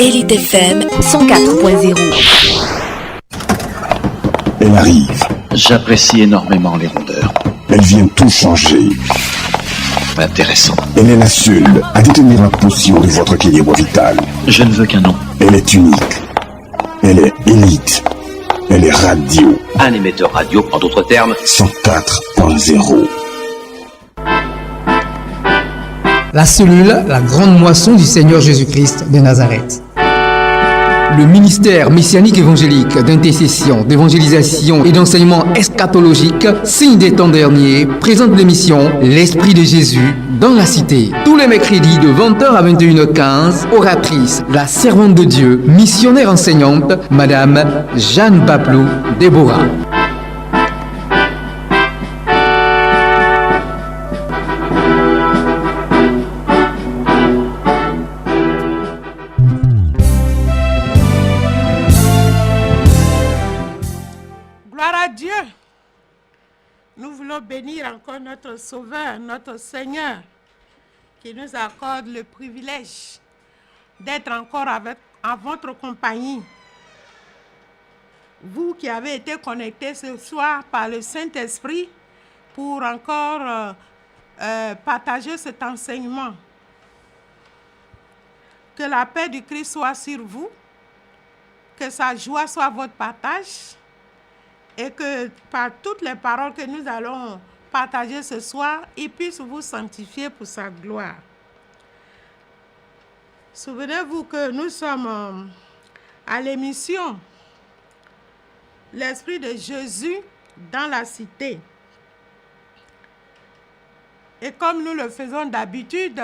Elite FM 104.0. Elle arrive. J'apprécie énormément les rondeurs. Elle vient tout changer. Intéressant. Elle est la seule à détenir la potion de votre équilibre vital. Je ne veux qu'un nom. Elle est unique. Elle est élite. Elle est radio. Un émetteur radio, en d'autres termes. 104.0. La cellule, la grande moisson du Seigneur Jésus-Christ de Nazareth. Le ministère messianique évangélique d'intercession, d'évangélisation et d'enseignement eschatologique, signe des temps derniers, présente l'émission L'Esprit de Jésus dans la Cité. Tous les mercredis de 20h à 21h15, oratrice, la servante de Dieu, missionnaire enseignante, Madame Jeanne Baplou Déborah. Bénir encore notre Sauveur, notre Seigneur, qui nous accorde le privilège d'être encore à votre compagnie. Vous qui avez été connectés ce soir par le Saint-Esprit pour encore partager cet enseignement. Que la paix du Christ soit sur vous, que sa joie soit votre partage, et que par toutes les paroles que nous allons partager ce soir, il puisse vous sanctifier pour sa gloire. Souvenez-vous que nous sommes à l'émission L'Esprit de Jésus dans la Cité. Et comme nous le faisons d'habitude,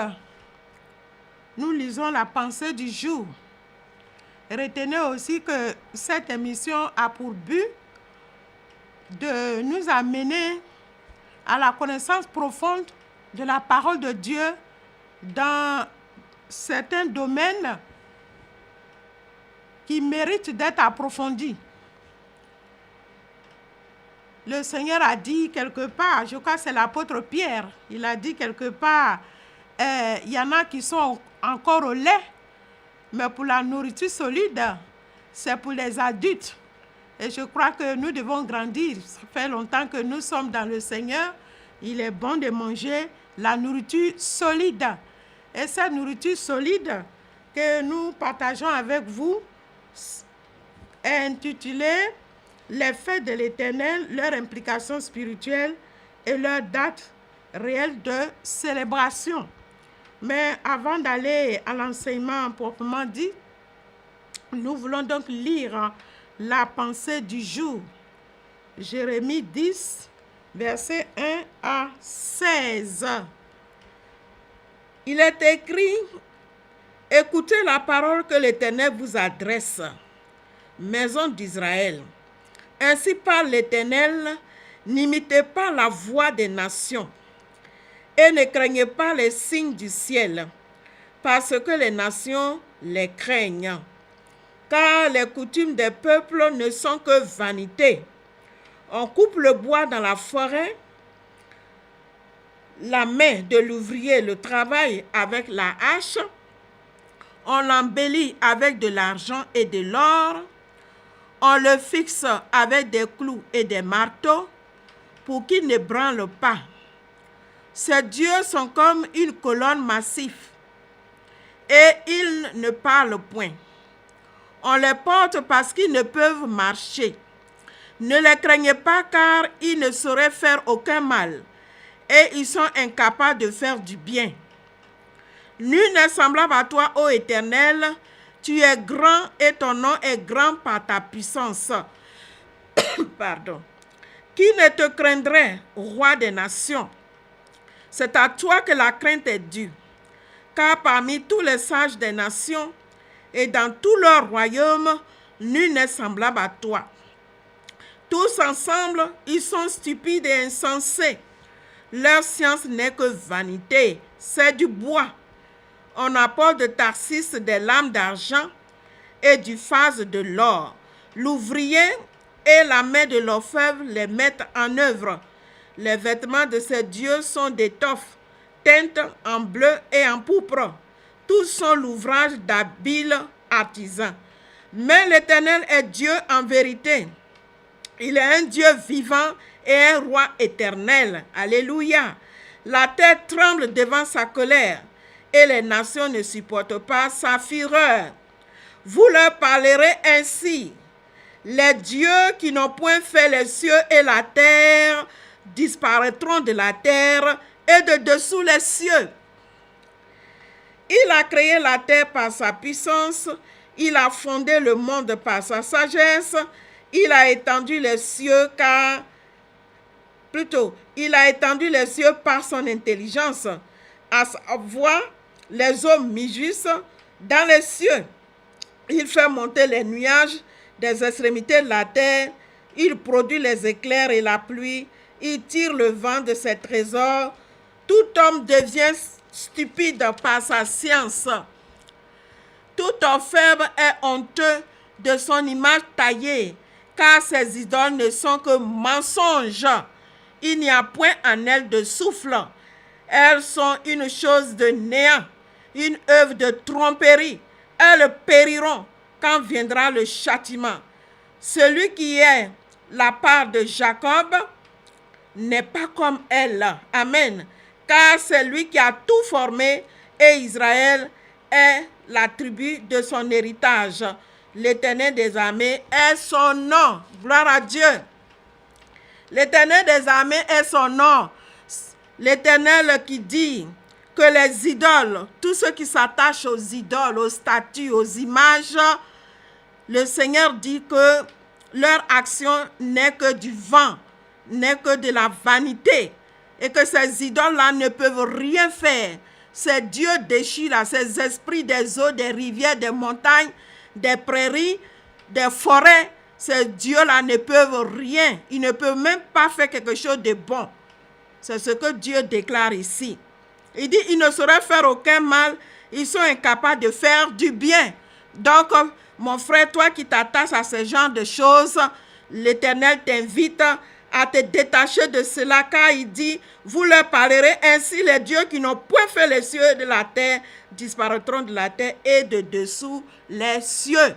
nous lisons la pensée du jour. Retenez aussi que cette émission a pour but de nous amener à la connaissance profonde de la parole de Dieu dans certains domaines qui méritent d'être approfondis. Le Seigneur a dit quelque part, je crois que c'est l'apôtre Pierre, il a dit quelque part, il y en a qui sont encore au lait, mais pour la nourriture solide, c'est pour les adultes. Et je crois que nous devons grandir. Ça fait longtemps que nous sommes dans le Seigneur. Il est bon de manger la nourriture solide. Et cette nourriture solide que nous partageons avec vous est intitulée « Les faits de l'Éternel, leur implication spirituelle et leur date réelle de célébration ». Mais avant d'aller à l'enseignement proprement dit, nous voulons donc lire la pensée du jour. Jérémie 10, versets 1 à 16. Il est écrit, « Écoutez la parole que l'Éternel vous adresse, maison d'Israël. Ainsi parle l'Éternel, n'imitez pas la voix des nations, et ne craignez pas les signes du ciel, parce que les nations les craignent. Car les coutumes des peuples ne sont que vanité. On coupe le bois dans la forêt, la main de l'ouvrier le travaille avec la hache, on l'embellit avec de l'argent et de l'or, on le fixe avec des clous et des marteaux pour qu'il ne branle pas. Ces dieux sont comme une colonne massive et ils ne parlent point. On les porte parce qu'ils ne peuvent marcher. Ne les craignez pas car ils ne sauraient faire aucun mal et ils sont incapables de faire du bien. Nul n'est semblable à toi, ô Éternel, tu es grand et ton nom est grand par ta puissance. Pardon. Qui ne te craindrait, roi des nations? C'est à toi que la crainte est due, car parmi tous les sages des nations, et dans tout leur royaume, nul n'est semblable à toi. Tous ensemble, ils sont stupides et insensés. Leur science n'est que vanité, c'est du bois. On apporte de Tarsis des lames d'argent et du phase de l'or. L'ouvrier et la main de l'orfèvre les mettent en œuvre. Les vêtements de ces dieux sont d'étoffe, teintes en bleu et en pourpre. Tous sont l'ouvrage d'habiles artisans. Mais l'Éternel est Dieu en vérité. Il est un Dieu vivant et un roi éternel. Alléluia. La terre tremble devant sa colère et les nations ne supportent pas sa fureur. Vous leur parlerez ainsi. Les dieux qui n'ont point fait les cieux et la terre disparaîtront de la terre et de dessous les cieux. Il a créé la terre par sa puissance, il a fondé le monde par sa sagesse, il a étendu les cieux il a étendu les cieux par son intelligence, à savoir les eaux mugissent dans les cieux. Il fait monter les nuages des extrémités de la terre, il produit les éclairs et la pluie, il tire le vent de ses trésors. Tout homme devient stupide par sa science. Tout orfèvre est honteux de son image taillée, car ses idoles ne sont que mensonges. Il n'y a point en elles de souffle. Elles sont une chose de néant, une œuvre de tromperie. Elles périront quand viendra le châtiment. Celui qui est la part de Jacob n'est pas comme elle. Amen. Car c'est lui qui a tout formé et Israël est la tribu de son héritage. L'Éternel des armées est son nom. Gloire à Dieu. L'Éternel des armées est son nom. L'Éternel qui dit que les idoles, tous ceux qui s'attachent aux idoles, aux statues, aux images, le Seigneur dit que leur action n'est que du vent, n'est que de la vanité, et que ces idoles-là ne peuvent rien faire. Ces dieux déchus là, ces esprits des eaux, des rivières, des montagnes, des prairies, des forêts, ces dieux-là ne peuvent rien. Ils ne peuvent même pas faire quelque chose de bon. C'est ce que Dieu déclare ici. Il dit, ils ne sauraient faire aucun mal. Ils sont incapables de faire du bien. Donc, mon frère, toi qui t'attaches à ce genre de choses, l'Éternel t'invite à te détacher de cela, car il dit, vous leur parlerez ainsi, les dieux qui n'ont point fait les cieux de la terre disparaîtront de la terre et de dessous les cieux.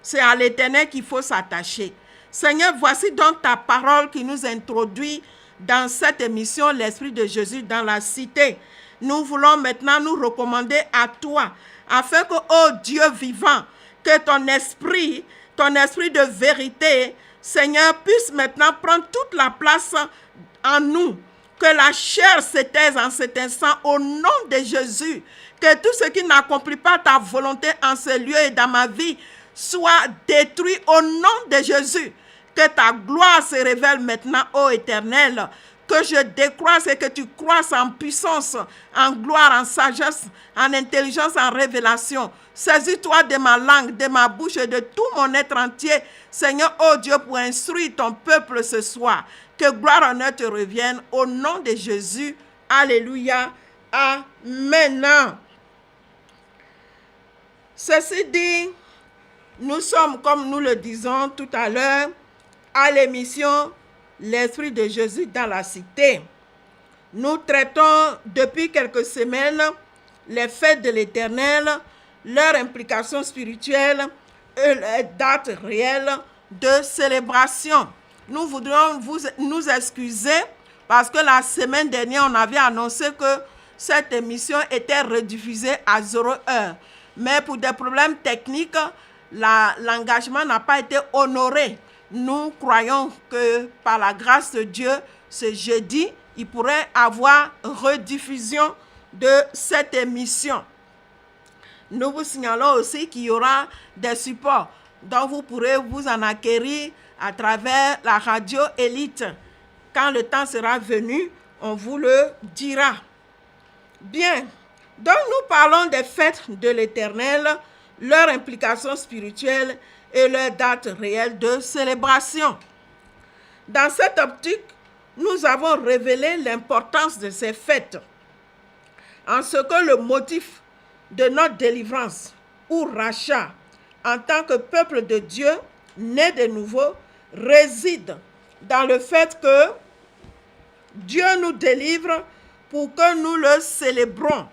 C'est à l'Éternel qu'il faut s'attacher. Seigneur, voici donc ta parole qui nous introduit dans cette émission, l'Esprit de Jésus dans la cité. Nous voulons maintenant nous recommander à toi, afin que, ô Dieu vivant, que ton esprit de vérité, Seigneur, puisse maintenant prendre toute la place en nous. Que la chair se taise en cet instant au nom de Jésus. Que tout ce qui n'accomplit pas ta volonté en ce lieu et dans ma vie soit détruit au nom de Jésus. Que ta gloire se révèle maintenant, ô Éternel. Que je décroisse et que tu croisses en puissance, en gloire, en sagesse, en intelligence, en révélation. Saisis-toi de ma langue, de ma bouche et de tout mon être entier, Seigneur, ô Dieu, pour instruire ton peuple ce soir. Que gloire et honneur te reviennent au nom de Jésus. Alléluia. Amen. Ceci dit, nous sommes, comme nous le disons tout à l'heure, à l'émission L'Esprit de Jésus dans la cité. Nous traitons depuis quelques semaines les fêtes de l'Éternel, leur implication spirituelle et les dates réelles de célébration. Nous voudrions nous excuser parce que la semaine dernière, on avait annoncé que cette émission était rediffusée à 0 heure. Mais pour des problèmes techniques, l'engagement n'a pas été honoré. Nous croyons que par la grâce de Dieu, ce jeudi, il pourrait avoir rediffusion de cette émission. Nous vous signalons aussi qu'il y aura des supports dont vous pourrez vous en acquérir à travers la radio Élite. Quand le temps sera venu, on vous le dira. Bien, donc nous parlons des fêtes de l'Éternel, leur implication spirituelle et leur date réelle de célébration. Dans cette optique, nous avons révélé l'importance de ces fêtes, en ce que le motif de notre délivrance ou rachat en tant que peuple de Dieu, né de nouveau, réside dans le fait que Dieu nous délivre pour que nous le célébrons,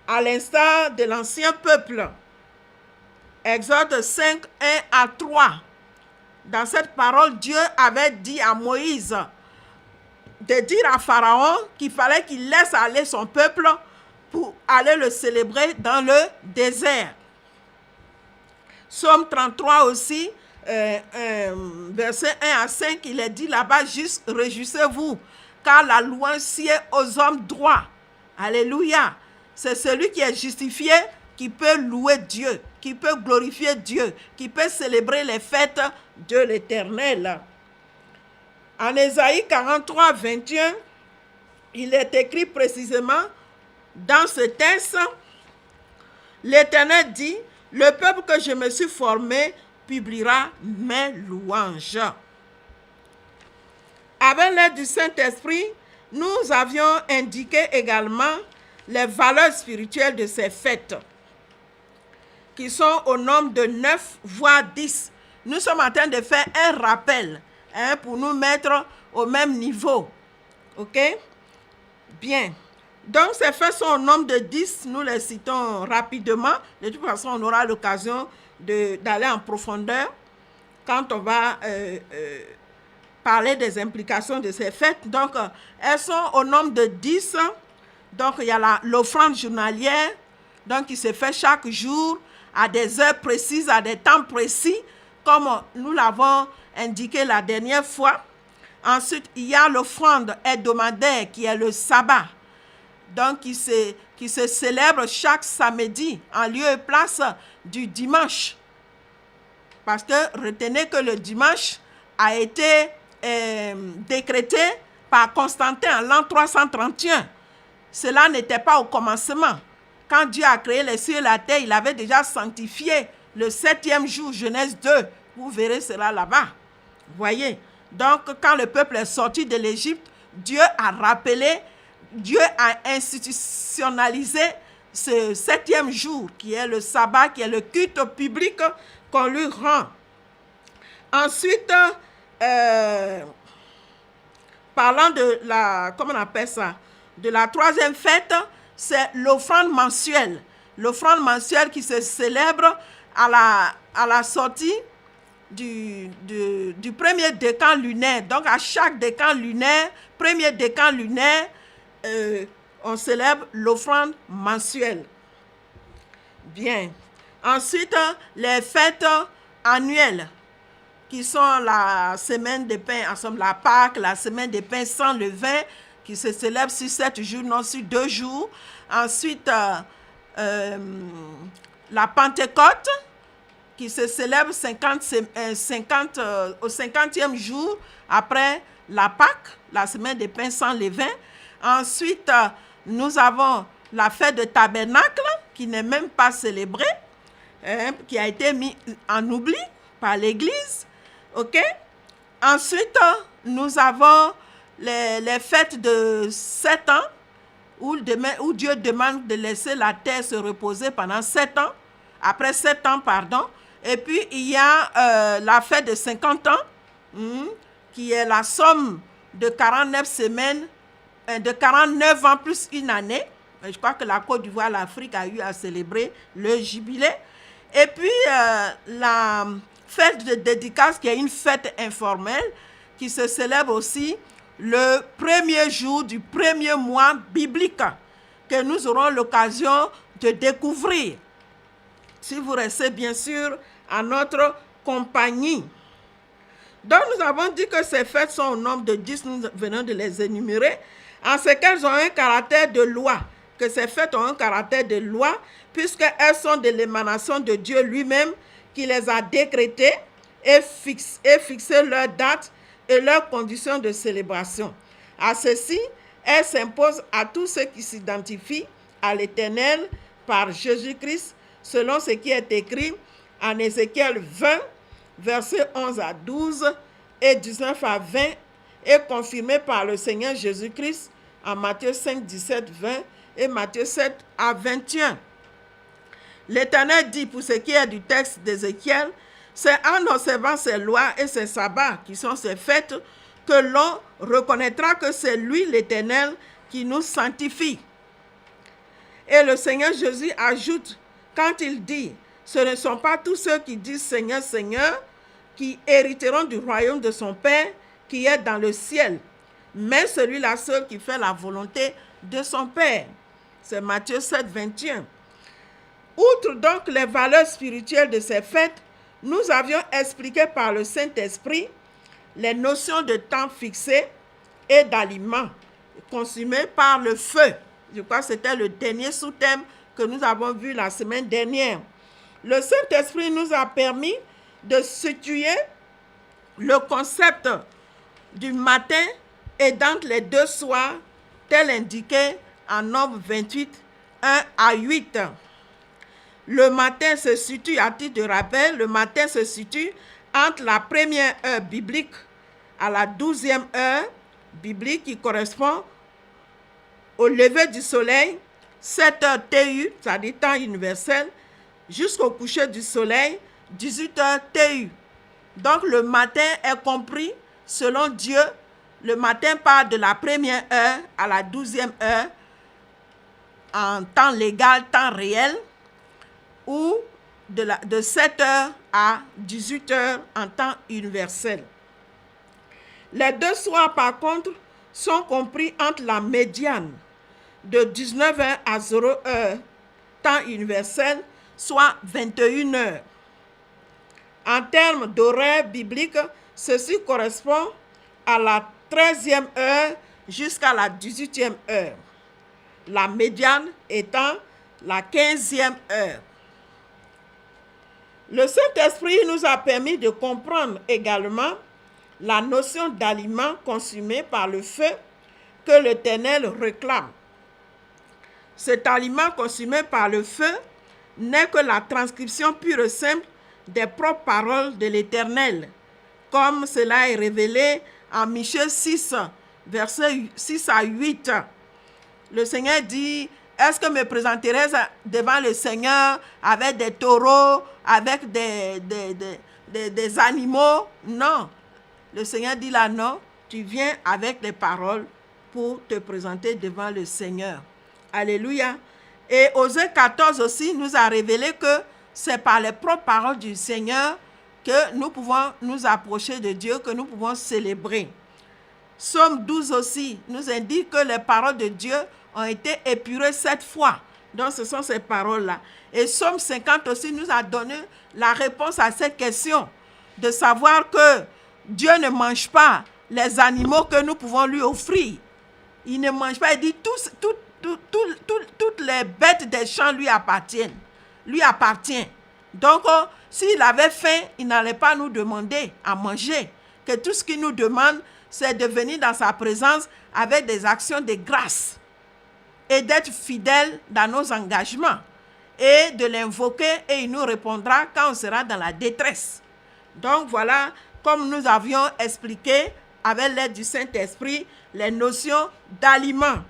à l'instar de l'ancien peuple. Exode 5, 1 à 3. Dans cette parole, Dieu avait dit à Moïse de dire à Pharaon qu'il fallait qu'il laisse aller son peuple pour aller le célébrer dans le désert. Psaume 33 aussi, verset 1 à 5, il est dit là-bas juste « Réjouissez-vous, car la louange sied aux hommes droits. » Alléluia. C'est celui qui est justifié qui peut louer Dieu, qui peut glorifier Dieu, qui peut célébrer les fêtes de l'Éternel. En Ésaïe 43, 21, il est écrit précisément dans ce texte, l'Éternel dit, « Le peuple que je me suis formé publiera mes louanges. » Avec l'aide du Saint-Esprit, nous avions indiqué également les valeurs spirituelles de ces fêtes, qui sont au nombre de 9 voire 10. Nous sommes en train de faire un rappel pour nous mettre au même niveau. OK? Bien. Donc, ces fêtes sont au nombre de 10. Nous les citons rapidement. De toute façon, on aura l'occasion d'aller en profondeur quand on va parler des implications de ces fêtes. Donc, elles sont au nombre de 10. Donc, il y a l'offrande journalière, donc qui se fait chaque jour à des heures précises, à des temps précis, comme nous l'avons indiqué la dernière fois. Ensuite, il y a l'offrande hebdomadaire qui est le sabbat, donc qui se célèbre chaque samedi en lieu et place du dimanche. Parce que retenez que le dimanche a été décrété par Constantin en l'an 331. Cela n'était pas au commencement. Quand Dieu a créé les cieux et la terre, il avait déjà sanctifié le 7e jour, Genèse 2. Vous verrez cela là-bas. Voyez. Donc, quand le peuple est sorti de l'Égypte, Dieu a rappelé, Dieu a institutionnalisé ce 7e jour, qui est le sabbat, qui est le culte public qu'on lui rend. Ensuite, parlant de la, comment on appelle ça, de la troisième fête, c'est l'offrande mensuelle. L'offrande mensuelle qui se célèbre à la sortie du premier décan lunaire. Donc, à chaque décan lunaire, premier décan lunaire, on célèbre l'offrande mensuelle. Bien. Ensuite, les fêtes annuelles, qui sont la semaine des pains, en somme la Pâque, la semaine des pains sans levain, qui se célèbre sur 7 jours, non sur 2 jours. Ensuite, la Pentecôte, qui se célèbre au 50e jour après la Pâque, la semaine des pains sans levain. Ensuite, nous avons la fête de Tabernacle, qui n'est même pas célébrée, qui a été mis en oubli par l'Église. OK? Ensuite, nous avons les fêtes de 7 ans, où Dieu demande de laisser la terre se reposer pendant 7 ans, après 7 ans, pardon. Et puis, il y a la fête de 50 ans, qui est la somme de 49 semaines, de 49 ans plus une année. Je crois que la Côte d'Ivoire, l'Afrique a eu à célébrer le jubilé. Et puis, la fête de dédicace, qui est une fête informelle, qui se célèbre aussi le premier jour du premier mois biblique, que nous aurons l'occasion de découvrir, si vous restez bien sûr à notre compagnie. Donc, nous avons dit que ces fêtes sont au nombre de 10, nous venons de les énumérer, en ce qu'elles ont un caractère de loi, que ces fêtes ont un caractère de loi, puisqu'elles sont de l'émanation de Dieu lui-même, qui les a décrétées et fixé leur date et leurs conditions de célébration. À ceci, elles s'imposent à tous ceux qui s'identifient à l'Éternel par Jésus-Christ, selon ce qui est écrit en Ézéchiel 20, versets 11 à 12 et 19 à 20, et confirmé par le Seigneur Jésus-Christ en Matthieu 5, 17, 20 et Matthieu 7 à 21. L'Éternel dit, pour ce qui est du texte d'Ézéchiel, c'est en observant ces lois et ces sabbats, qui sont ces fêtes, que l'on reconnaîtra que c'est lui, l'Éternel, qui nous sanctifie. Et le Seigneur Jésus ajoute, quand il dit Ce ne sont pas tous ceux qui disent Seigneur, Seigneur, qui hériteront du royaume de son Père qui est dans le ciel, mais celui-là seul qui fait la volonté de son Père. C'est Matthieu 7, 21. Outre donc les valeurs spirituelles de ces fêtes, nous avions expliqué par le Saint-Esprit les notions de temps fixé et d'aliments consumés par le feu. Je crois que c'était le dernier sous-thème que nous avons vu la semaine dernière. Le Saint-Esprit nous a permis de situer le concept du matin et d'entre les deux soirs, tel indiqué en Nombre 28, 1 à 8. Le matin se situe, à titre de rappel, le matin se situe entre la première heure biblique à la 12e heure biblique qui correspond au lever du soleil, 7 heures TU, c'est-à-dire temps universel, jusqu'au coucher du soleil, 18 heures TU. Donc le matin est compris, selon Dieu, le matin part de la première heure à la 12e heure en temps légal, temps réel, ou de 7 heures à 18 heures en temps universel. Les deux soirs, par contre, sont compris entre la médiane de 19h à 0h, temps universel, soit 21 heures. En termes d'horaire biblique, ceci correspond à la 13e heure jusqu'à la 18e heure, la médiane étant la 15e heure. Le Saint-Esprit nous a permis de comprendre également la notion d'aliment consumé par le feu que l'Éternel réclame. Cet aliment consumé par le feu n'est que la transcription pure et simple des propres paroles de l'Éternel, comme cela est révélé en Michée 6, versets 6 à 8. Le Seigneur dit: est-ce que me présenterai devant le Seigneur avec des taureaux, avec des animaux? Non. Le Seigneur dit là, non, tu viens avec les paroles pour te présenter devant le Seigneur. Alléluia. Et Osée 14 aussi nous a révélé que c'est par les propres paroles du Seigneur que nous pouvons nous approcher de Dieu, que nous pouvons célébrer. Psaume 12 aussi nous indique que les paroles de Dieu ont été épurées 7 fois. Donc ce sont ces paroles-là. Et Psaume 50 aussi nous a donné la réponse à cette question, de savoir que Dieu ne mange pas les animaux que nous pouvons lui offrir. Il ne mange pas, il dit toutes les bêtes des champs lui appartiennent. Lui appartient. Donc, s'il avait faim, il n'allait pas nous demander à manger. Que tout ce qu'il nous demande, c'est de venir dans sa présence avec des actions de grâce et d'être fidèle dans nos engagements et de l'invoquer, et il nous répondra quand on sera dans la détresse. Donc, voilà, comme nous avions expliqué avec l'aide du Saint-Esprit, les notions d'aliments.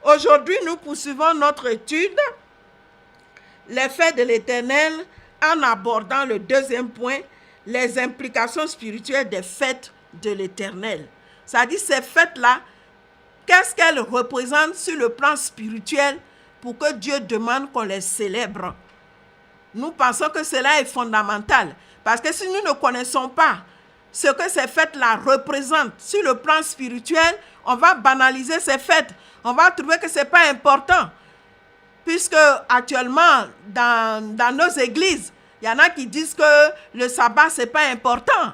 Aujourd'hui, nous poursuivons notre étude, les faits de l'Éternel, en abordant le deuxième point, les implications spirituelles des fêtes de l'Éternel. C'est-à-dire ces fêtes-là, qu'est-ce qu'elles représentent sur le plan spirituel pour que Dieu demande qu'on les célèbre? Nous pensons que cela est fondamental, parce que si nous ne connaissons pas ce que ces fêtes-là représentent sur le plan spirituel, on va banaliser ces fêtes. On va trouver que ce n'est pas important. Puisque actuellement, dans nos églises, il y en a qui disent que le sabbat, ce n'est pas important.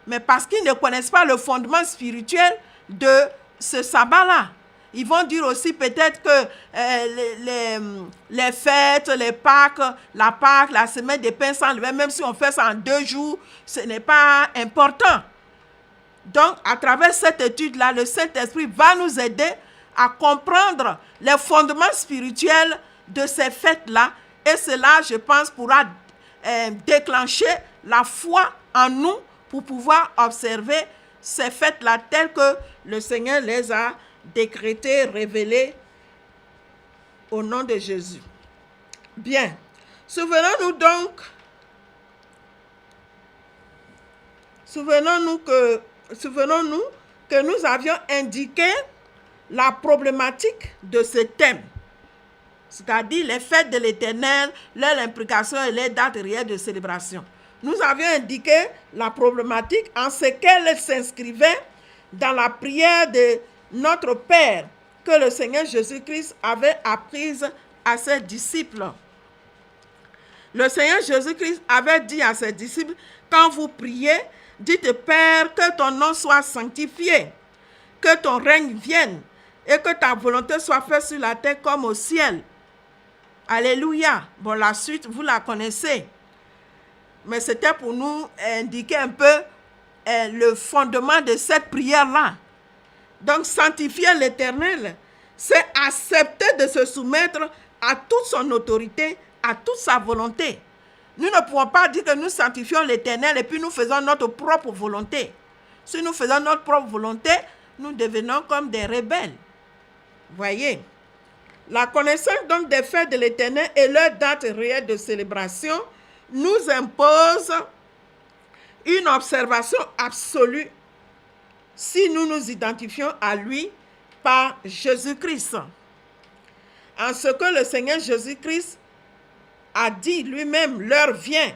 Mais parce qu'ils ne connaissent pas le fondement spirituel de ce sabbat-là. Ils vont dire aussi peut-être que les fêtes, les Pâques, la Pâque, la semaine des pains sans levain, même si on fait ça en 2 jours, ce n'est pas important. Donc, à travers cette étude-là, le Saint-Esprit va nous aider à comprendre les fondements spirituels de ces fêtes-là. Et cela, je pense, pourra déclencher la foi en nous pour pouvoir observer ces fêtes-là telles que le Seigneur les a décrétées, révélées au nom de Jésus. Bien. Souvenons-nous que nous avions indiqué la problématique de ce thème. c'est-à-dire les fêtes de l'Éternel, leurs implications et les dates réelles de célébration. Nous avions indiqué la problématique en ce qu'elle s'inscrivait dans la prière de notre Père que le Seigneur Jésus-Christ avait apprise à ses disciples. Le Seigneur Jésus-Christ avait dit à ses disciples, quand vous priez, dites Père, que ton nom soit sanctifié, que ton règne vienne et que ta volonté soit faite sur la terre comme au ciel. Alléluia. Bon, la suite, vous la connaissez. Mais c'était pour nous indiquer un peu le fondement de cette prière-là. Donc, sanctifier l'Éternel, c'est accepter de se soumettre à toute son autorité, à toute sa volonté. Nous ne pouvons pas dire que nous sanctifions l'Éternel et puis nous faisons notre propre volonté. Si nous faisons notre propre volonté, nous devenons comme des rebelles. Voyez, la connaissance donc des fêtes de l'Éternel et leur date réelle de célébration nous impose une observation absolue si nous nous identifions à lui par Jésus-Christ. En ce que le Seigneur Jésus-Christ a dit lui-même, l'heure vient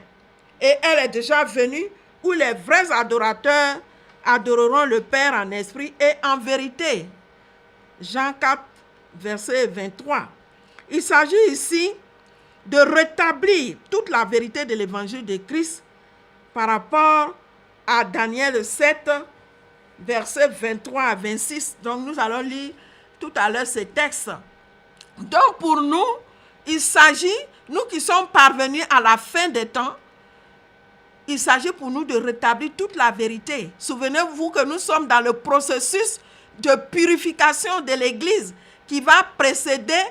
et elle est déjà venue où les vrais adorateurs adoreront le Père en esprit et en vérité. Jean 4, verset 23. Il s'agit ici de rétablir toute la vérité de l'évangile de Christ par rapport à Daniel 7, verset 23 à 26. Donc nous allons lire tout à l'heure ces textes. Donc pour nous, il s'agit, nous qui sommes parvenus à la fin des temps, il s'agit pour nous de rétablir toute la vérité. Souvenez-vous que nous sommes dans le processus de purification de l'Église qui va précéder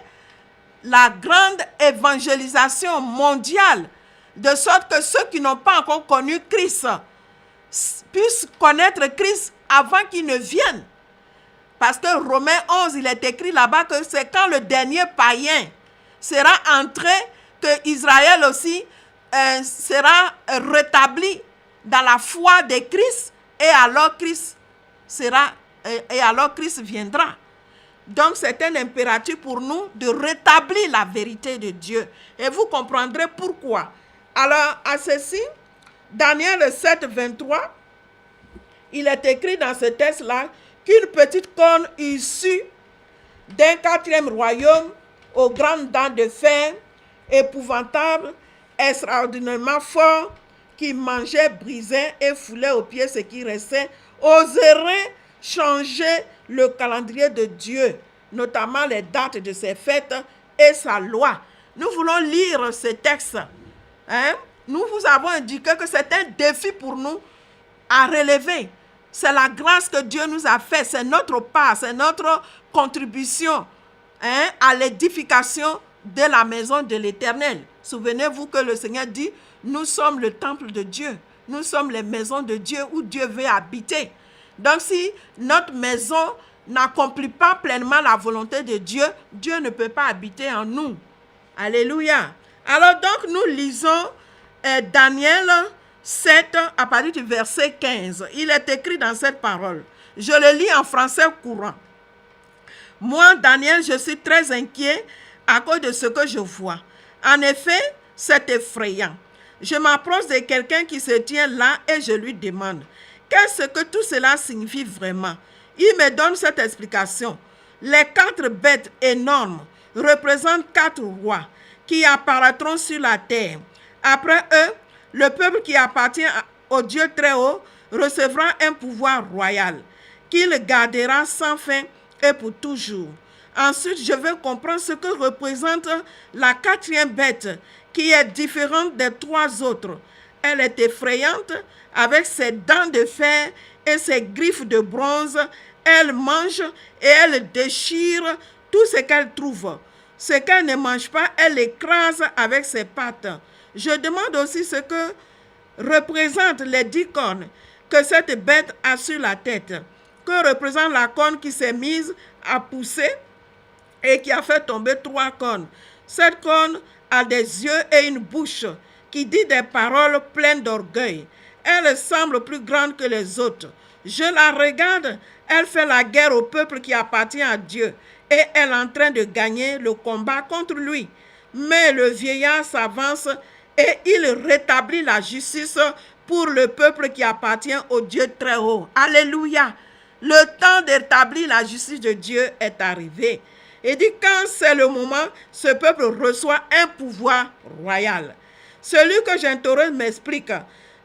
la grande évangélisation mondiale, de sorte que ceux qui n'ont pas encore connu Christ puissent connaître Christ avant qu'il ne vienne. Parce que Romains 11, il est écrit là-bas que c'est quand le dernier païen sera entré que Israël aussi sera rétabli dans la foi de Christ et alors Christ viendra. Donc c'est un impératif pour nous de rétablir la vérité de Dieu. Et vous comprendrez pourquoi. Alors à ceci, Daniel 7, 23, il est écrit dans ce texte-là qu'une petite corne issue d'un quatrième royaume aux grandes dents de fer, épouvantable, extraordinairement fort, qui mangeait, brisait et foulait aux pieds ce qui restait, oserait changer le calendrier de Dieu, notamment les dates de ses fêtes et sa loi. Nous voulons lire ce texte. Nous vous avons indiqué que c'est un défi pour nous à relever. C'est la grâce que Dieu nous a faite, c'est notre part, c'est notre contribution à l'édification de la maison de l'Éternel. Souvenez-vous que le Seigneur dit, nous sommes le temple de Dieu, nous sommes les maisons de Dieu où Dieu veut habiter. Donc si notre maison n'accomplit pas pleinement la volonté de Dieu, Dieu ne peut pas habiter en nous. Alléluia. Alors donc nous lisons Daniel 7 à partir du verset 15. Il est écrit dans cette parole. Je le lis en français courant. Moi, Daniel, je suis très inquiet à cause de ce que je vois. En effet, c'est effrayant. Je m'approche de quelqu'un qui se tient là et je lui demande qu'est-ce que tout cela signifie vraiment. Il me donne cette explication. Les 4 bêtes énormes représentent 4 rois qui apparaîtront sur la terre. Après eux, le peuple qui appartient au Dieu très haut recevra un pouvoir royal qu'il gardera sans fin et pour toujours. Ensuite, je veux comprendre ce que représente la 4e bête qui est différente des 3 autres. Elle est effrayante avec ses dents de fer et ses griffes de bronze. Elle mange et elle déchire tout ce qu'elle trouve. Ce qu'elle ne mange pas, elle écrase avec ses pattes. Je demande aussi ce que représentent les 10 cornes que cette bête a sur la tête. Que représente la corne qui s'est mise à pousser et qui a fait tomber 3 cornes. Cette corne a des yeux et une bouche qui dit des paroles pleines d'orgueil. Elle semble plus grande que les autres. Je la regarde, elle fait la guerre au peuple qui appartient à Dieu et elle est en train de gagner le combat contre lui. Mais le vieillard s'avance et il rétablit la justice pour le peuple qui appartient au Dieu très haut. Alléluia. Le temps d'établir la justice de Dieu est arrivé. Et dit, quand c'est le moment, ce peuple reçoit un pouvoir royal. Celui que j'interroge m'explique.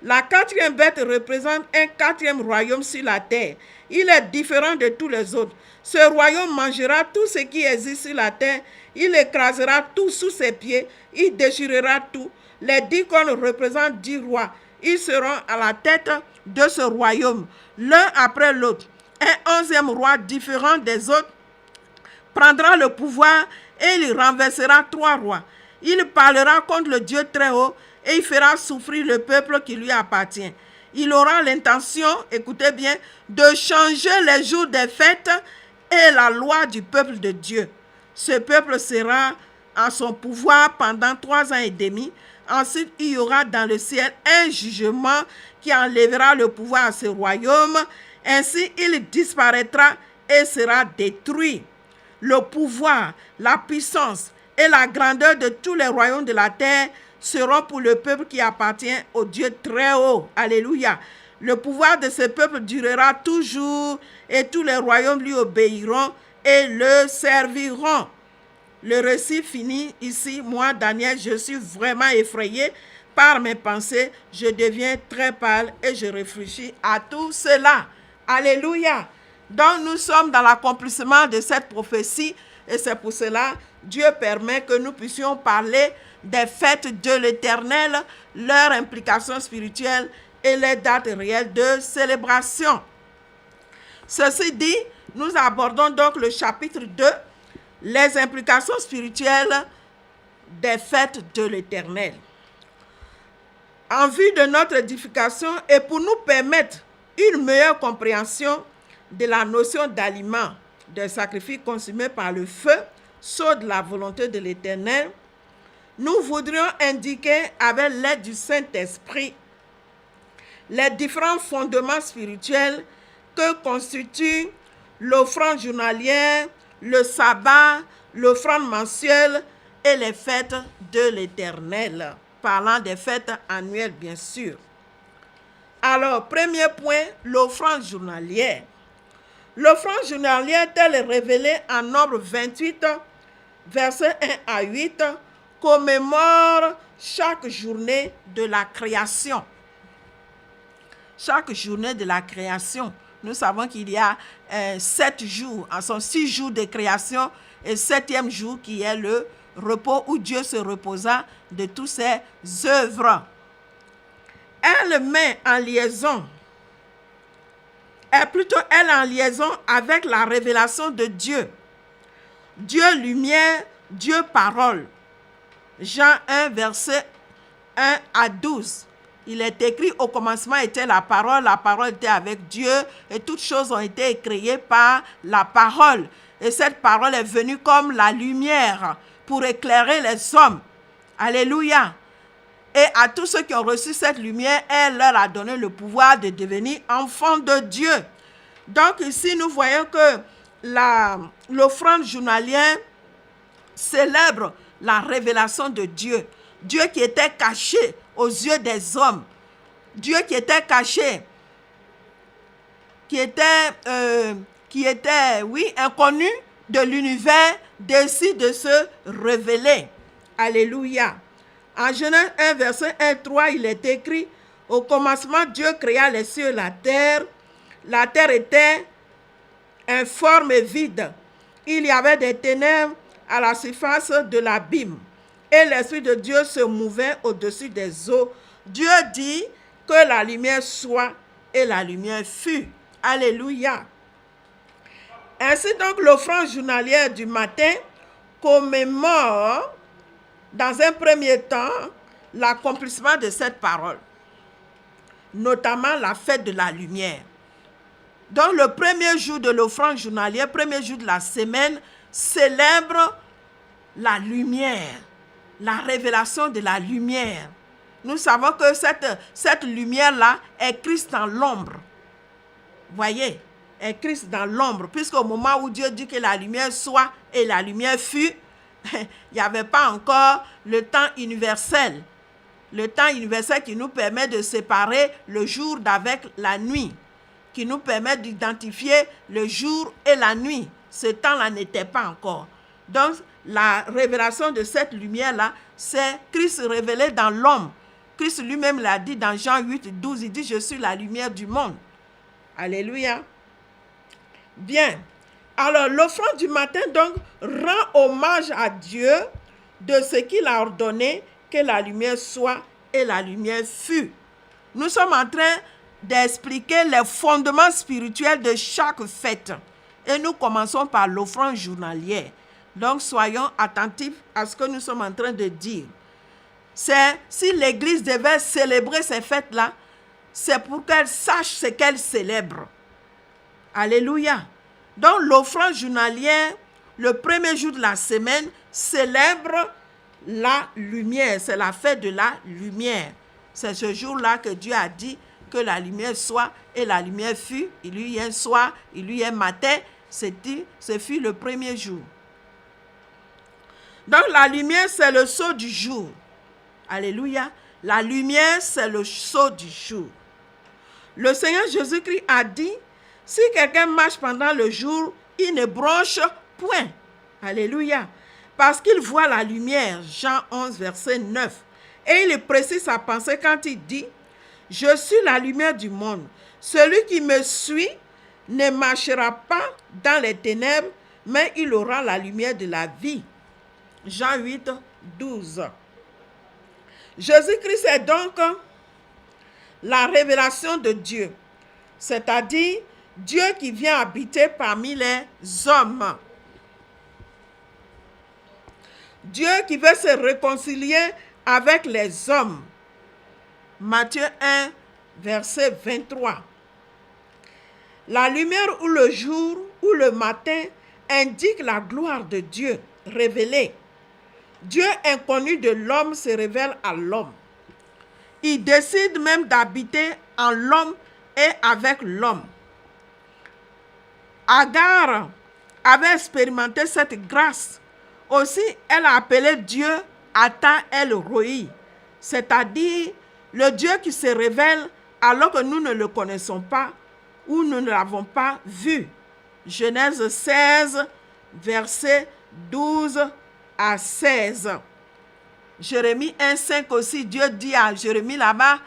La quatrième bête représente un quatrième royaume sur la terre. Il est différent de tous les autres. Ce royaume mangera tout ce qui existe sur la terre. Il écrasera tout sous ses pieds. Il déchirera tout. Les 10 cornes représentent 10 rois. Ils seront à la tête de ce royaume, l'un après l'autre. Un 11e roi différent des autres prendra le pouvoir et il renversera 3 rois. Il parlera contre le Dieu très haut et il fera souffrir le peuple qui lui appartient. Il aura l'intention, écoutez bien, de changer les jours des fêtes et la loi du peuple de Dieu. Ce peuple sera à son pouvoir pendant 3 ans et demi. Ensuite, il y aura dans le ciel un jugement qui enlèvera le pouvoir à ce royaume. Ainsi, il disparaîtra et sera détruit. Le pouvoir, la puissance et la grandeur de tous les royaumes de la terre seront pour le peuple qui appartient au Dieu très haut. Alléluia. Le pouvoir de ce peuple durera toujours et tous les royaumes lui obéiront et le serviront. Le récit finit ici. Moi, Daniel, je suis vraiment effrayé par mes pensées. Je deviens très pâle et je réfléchis à tout cela. Alléluia. Donc, nous sommes dans l'accomplissement de cette prophétie et c'est pour cela Dieu permet que nous puissions parler des fêtes de l'Éternel, leurs implications spirituelles et les dates réelles de célébration. Ceci dit, nous abordons donc le chapitre 2, les implications spirituelles des fêtes de l'Éternel. En vue de notre édification et pour nous permettre une meilleure compréhension de la notion d'aliment, de sacrifice consumé par le feu, sceau de la volonté de l'Éternel, nous voudrions indiquer avec l'aide du Saint-Esprit les différents fondements spirituels que constituent l'offrande journalière, le sabbat, l'offrande mensuelle et les fêtes de l'Éternel, parlant des fêtes annuelles bien sûr. Alors, premier point, l'offrande journalière. L'offrande journalière telle est révélée en Nombre 28, versets 1 à 8, commémore chaque journée de la création. Chaque journée de la création. Nous savons qu'il y a 7 jours, en sont 6 jours de création et 7e jour qui est le repos où Dieu se reposa de toutes ses œuvres. Elle met en liaison, elle est en liaison avec la révélation de Dieu. Dieu lumière, Dieu parole. Jean 1, verset 1 à 12. Il est écrit, au commencement était la parole était avec Dieu et toutes choses ont été créées par la parole. Et cette parole est venue comme la lumière pour éclairer les hommes. Alléluia. Et à tous ceux qui ont reçu cette lumière, elle leur a donné le pouvoir de devenir enfants de Dieu. Donc ici, nous voyons que l'offrande journalière célèbre la révélation de Dieu. Dieu qui était caché aux yeux des hommes. Dieu qui était caché, qui était inconnu de l'univers, décide de se révéler. Alléluia. En Genèse 1, verset 1-3, il est écrit, « Au commencement, Dieu créa les cieux et la terre. La terre était informe et vide. Il y avait des ténèbres à la surface de l'abîme. Et l'Esprit de Dieu se mouvait au-dessus des eaux. Dieu dit que la lumière soit, et la lumière fut. » Alléluia. Ainsi donc, l'offrande journalière du matin commémore dans un premier temps l'accomplissement de cette parole, notamment la fête de la lumière. Donc le premier jour de l'offrande journalière, premier jour de la semaine, célèbre la lumière, la révélation de la lumière. Nous savons que cette lumière-là est Christ en l'ombre. Voyez, est Christ dans l'ombre, puisqu'au moment où Dieu dit que la lumière soit et la lumière fut, il n'y avait pas encore le temps universel. Le temps universel qui nous permet de séparer le jour d'avec la nuit, qui nous permet d'identifier le jour et la nuit. Ce temps-là n'était pas encore. Donc, la révélation de cette lumière-là, c'est Christ révélé dans l'homme. Christ lui-même l'a dit dans Jean 8, 12, il dit « Je suis la lumière du monde ». Alléluia. Bien. Alors, l'offrande du matin, donc, rend hommage à Dieu de ce qu'il a ordonné que la lumière soit et la lumière fut. Nous sommes en train d'expliquer les fondements spirituels de chaque fête. Et nous commençons par l'offrande journalière. Donc, soyons attentifs à ce que nous sommes en train de dire. C'est si l'Église devait célébrer ces fêtes-là, c'est pour qu'elle sache ce qu'elle célèbre. Alléluia. Donc, l'offrande journalière, le premier jour de la semaine, célèbre la lumière. C'est la fête de la lumière. C'est ce jour-là que Dieu a dit que la lumière soit et la lumière fut. Il y eut un soir, il y eut un matin. Ce fut le premier jour. Donc, la lumière, c'est le sceau du jour. Alléluia. La lumière, c'est le sceau du jour. Le Seigneur Jésus-Christ a dit, si quelqu'un marche pendant le jour, il ne bronche point. Alléluia. Parce qu'il voit la lumière. Jean 11, verset 9. Et il précise sa pensée quand il dit, je suis la lumière du monde. Celui qui me suit ne marchera pas dans les ténèbres, mais il aura la lumière de la vie. Jean 8, 12. Jésus-Christ est donc la révélation de Dieu, c'est-à-dire Dieu qui vient habiter parmi les hommes. Dieu qui veut se réconcilier avec les hommes. Matthieu 1, verset 23. La lumière ou le jour ou le matin indique la gloire de Dieu révélée. Dieu inconnu de l'homme se révèle à l'homme. Il décide même d'habiter en l'homme et avec l'homme. Agar avait expérimenté cette grâce. Aussi, elle a appelé Dieu Ata El Roi, c'est-à-dire le Dieu qui se révèle alors que nous ne le connaissons pas ou nous ne l'avons pas vu. Genèse 16, verset 12 à 16. Jérémie 1,5 aussi, Dieu dit à Jérémie là-bas,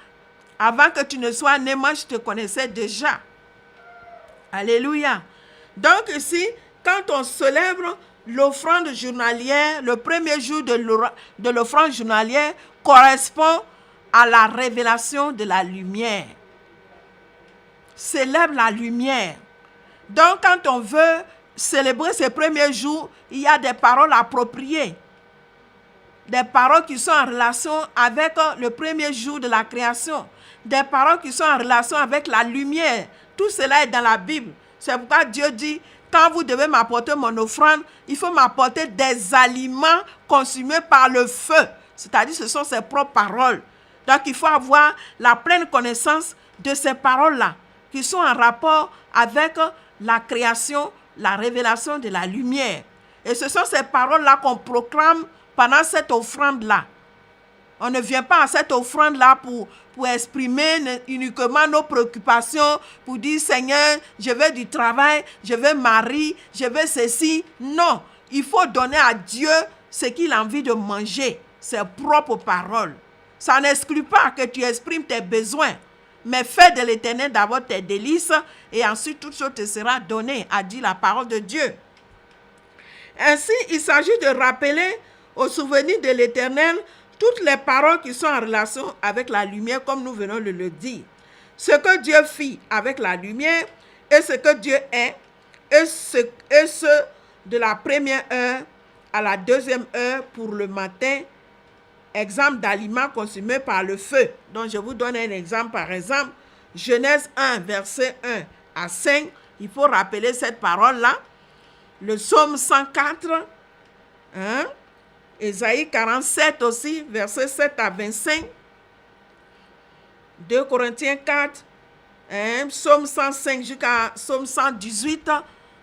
avant que tu ne sois né, moi je te connaissais déjà. Alléluia. Donc ici, quand on célèbre l'offrande journalière, le premier jour de l'offrande journalière correspond à la révélation de la lumière. Célèbre la lumière. Donc quand on veut célébrer ces premiers jours, il y a des paroles appropriées. Des paroles qui sont en relation avec le premier jour de la création. Des paroles qui sont en relation avec la lumière. Tout cela est dans la Bible. C'est pourquoi Dieu dit, quand vous devez m'apporter mon offrande, il faut m'apporter des aliments consumés par le feu. C'est-à-dire, ce sont ses propres paroles. Donc, il faut avoir la pleine connaissance de ces paroles-là, qui sont en rapport avec la création, la révélation de la lumière. Et ce sont ces paroles-là qu'on proclame pendant cette offrande-là. On ne vient pas à cette offrande-là pour exprimer uniquement nos préoccupations, pour dire, Seigneur, je veux du travail, je veux mari, je veux ceci. Non, il faut donner à Dieu ce qu'il a envie de manger, ses propres paroles. Ça n'exclut pas que tu exprimes tes besoins, mais fais de l'Éternel d'abord tes délices, et ensuite toute chose te sera donnée, a dit la parole de Dieu. Ainsi, il s'agit de rappeler au souvenir de l'Éternel toutes les paroles qui sont en relation avec la lumière, comme nous venons de le dire. Ce que Dieu fit avec la lumière et ce que Dieu est, et ce de la première heure à la deuxième heure pour le matin, exemple d'aliments consumés par le feu. Donc, je vous donne un exemple, par exemple, Genèse 1, verset 1 à 5. Il faut rappeler cette parole-là. Le psaume 104, Ésaïe 47 aussi, versets 7 à 25. 2 Corinthiens 4, Psaume 105 jusqu'à Psaume 118.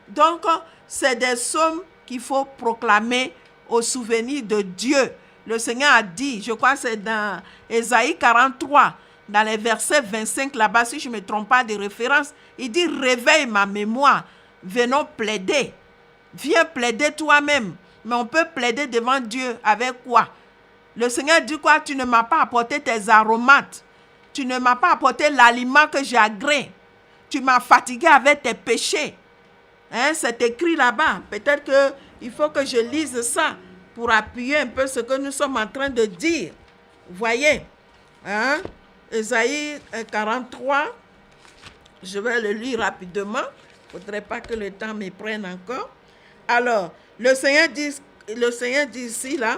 Donc, c'est des psaumes qu'il faut proclamer au souvenir de Dieu. Le Seigneur a dit, je crois que c'est dans Ésaïe 43, dans les versets 25 là-bas, si je ne me trompe pas de référence, il dit, réveille ma mémoire, venons plaider. Viens plaider toi-même. Mais on peut plaider devant Dieu avec quoi? Le Seigneur dit quoi? Tu ne m'as pas apporté tes aromates. Tu ne m'as pas apporté l'aliment que j'ai agréé. Tu m'as fatigué avec tes péchés. C'est écrit là-bas. Peut-être qu'il faut que je lise ça pour appuyer un peu ce que nous sommes en train de dire. Vous voyez? Ésaïe 43. Je vais le lire rapidement. Il ne faudrait pas que le temps me prenne encore. Alors, le Seigneur dit ici, là,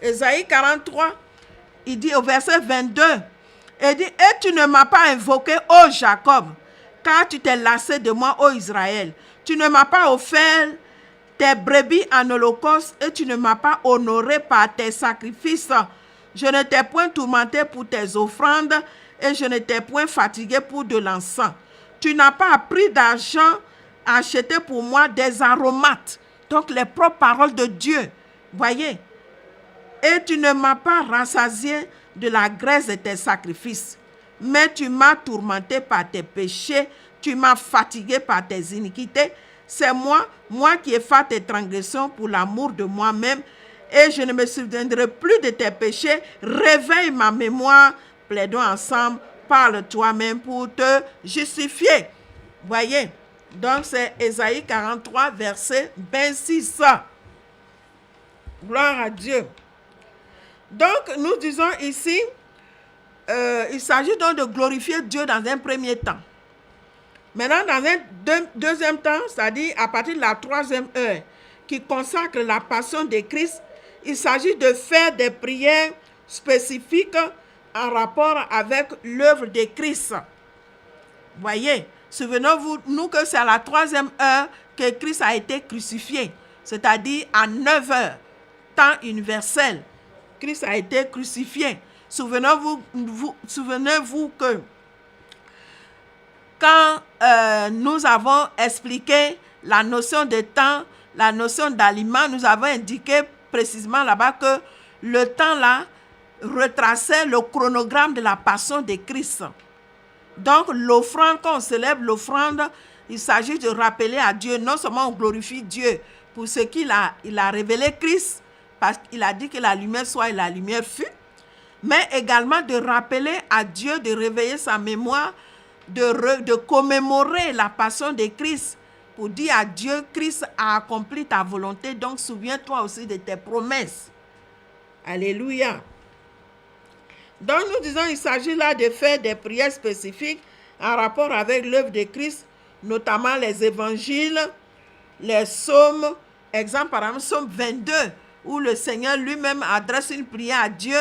Ésaïe 43, il dit au verset 22, il dit, « Et tu ne m'as pas invoqué, ô Jacob, car tu t'es lassé de moi, ô Israël. Tu ne m'as pas offert tes brebis en holocauste et tu ne m'as pas honoré par tes sacrifices. Je ne t'ai point tourmenté pour tes offrandes et je ne t'ai point fatigué pour de l'encens. Tu n'as pas pris d'argent à acheter pour moi des aromates. » Donc les propres paroles de Dieu, voyez. « Et tu ne m'as pas rassasié de la graisse de tes sacrifices, mais tu m'as tourmenté par tes péchés, tu m'as fatigué par tes iniquités. C'est moi qui ai fait tes transgressions pour l'amour de moi-même, et je ne me souviendrai plus de tes péchés. Réveille ma mémoire, plaidons ensemble, parle toi-même pour te justifier. » Voyez, donc c'est Ésaïe 43, verset 26. Gloire à Dieu. Donc, nous disons ici, il s'agit donc de glorifier Dieu dans un premier temps. Maintenant, dans un deuxième temps, c'est-à-dire à partir de la 3e heure, qui consacre la passion de Christ, il s'agit de faire des prières spécifiques en rapport avec l'œuvre de Christ. Voyez, souvenons-vous, nous, que c'est à la 3e heure que Christ a été crucifié, c'est-à-dire à 9 heures, temps universel. Christ a été crucifié. Souvenez-vous que quand nous avons expliqué la notion de temps, la notion d'aliment, nous avons indiqué précisément là-bas que le temps là retraçait le chronogramme de la passion de Christ. Donc l'offrande, quand on célèbre l'offrande, il s'agit de rappeler à Dieu, non seulement on glorifie Dieu pour ce qu'il a révélé Christ, parce qu'il a dit que la lumière soit et la lumière fut, mais également de rappeler à Dieu, de réveiller sa mémoire, de commémorer la passion de Christ, pour dire à Dieu, Christ a accompli ta volonté, donc souviens-toi aussi de tes promesses. Alléluia. Donc nous disons, il s'agit là de faire des prières spécifiques en rapport avec l'œuvre de Christ, notamment les évangiles, les psaumes, exemple par exemple, psaume 22, où le Seigneur lui-même adresse une prière à Dieu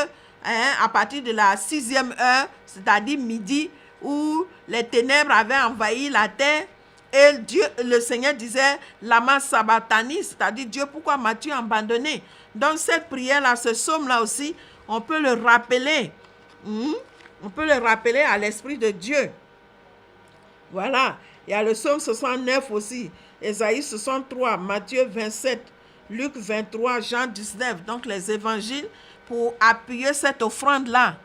à partir de la 6e heure, c'est-à-dire midi, où les ténèbres avaient envahi la terre, et Dieu, le Seigneur disait « Lama sabatani », c'est-à-dire « Dieu, pourquoi m'as-tu abandonné ?» Donc cette prière-là, ce psaume-là aussi, on peut le rappeler. On peut le rappeler à l'Esprit de Dieu. Voilà. Il y a le psaume 69 aussi, Ésaïe 63, Matthieu 27, Luc 23, Jean 19. Donc les évangiles pour appuyer cette offrande-là.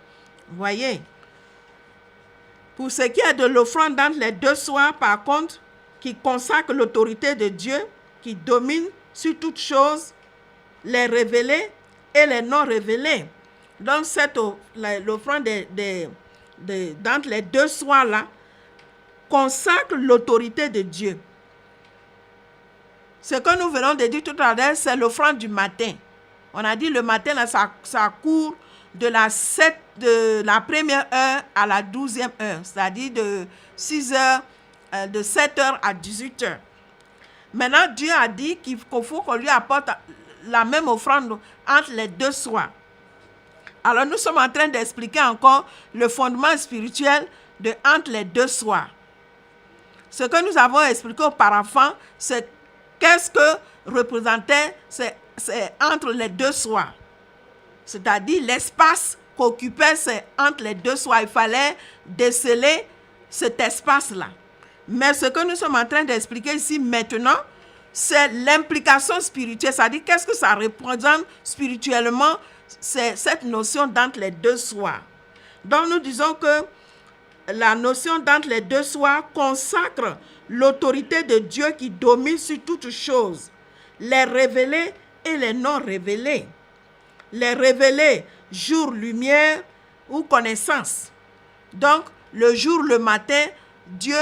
Vous voyez. Pour ce qui est de l'offrande dans les deux soirs, par contre, qui consacre l'autorité de Dieu, qui domine sur toutes choses, les révélés et les non révélés. Donc l'offrande dans les deux soirs-là consacre l'autorité de Dieu. Ce que nous venons de dire tout à l'heure, c'est l'offrande du matin. On a dit le matin, là, ça court de la 1e heure à la 12e heure, c'est-à-dire de 6 heures, de 7 heures à 18 heures. Maintenant, Dieu a dit qu'il faut qu'on lui apporte la même offrande entre les deux soirs. Alors, nous sommes en train d'expliquer encore le fondement spirituel de entre les deux soirs. Ce que nous avons expliqué auparavant, c'est qu'est-ce que représentait c'est entre les deux soirs. C'est-à-dire l'espace qu'occupait c'est entre les deux soirs. Il fallait déceler cet espace-là. Mais ce que nous sommes en train d'expliquer ici maintenant, c'est l'implication spirituelle, c'est-à-dire qu'est-ce que ça représente spirituellement, c'est cette notion d'entre les deux soirs. Donc nous disons que la notion d'entre les deux soirs consacre l'autorité de Dieu qui domine sur toutes choses, les révélés et les non révélés. Les révélés, jour, lumière ou connaissance. Donc le jour, le matin, Dieu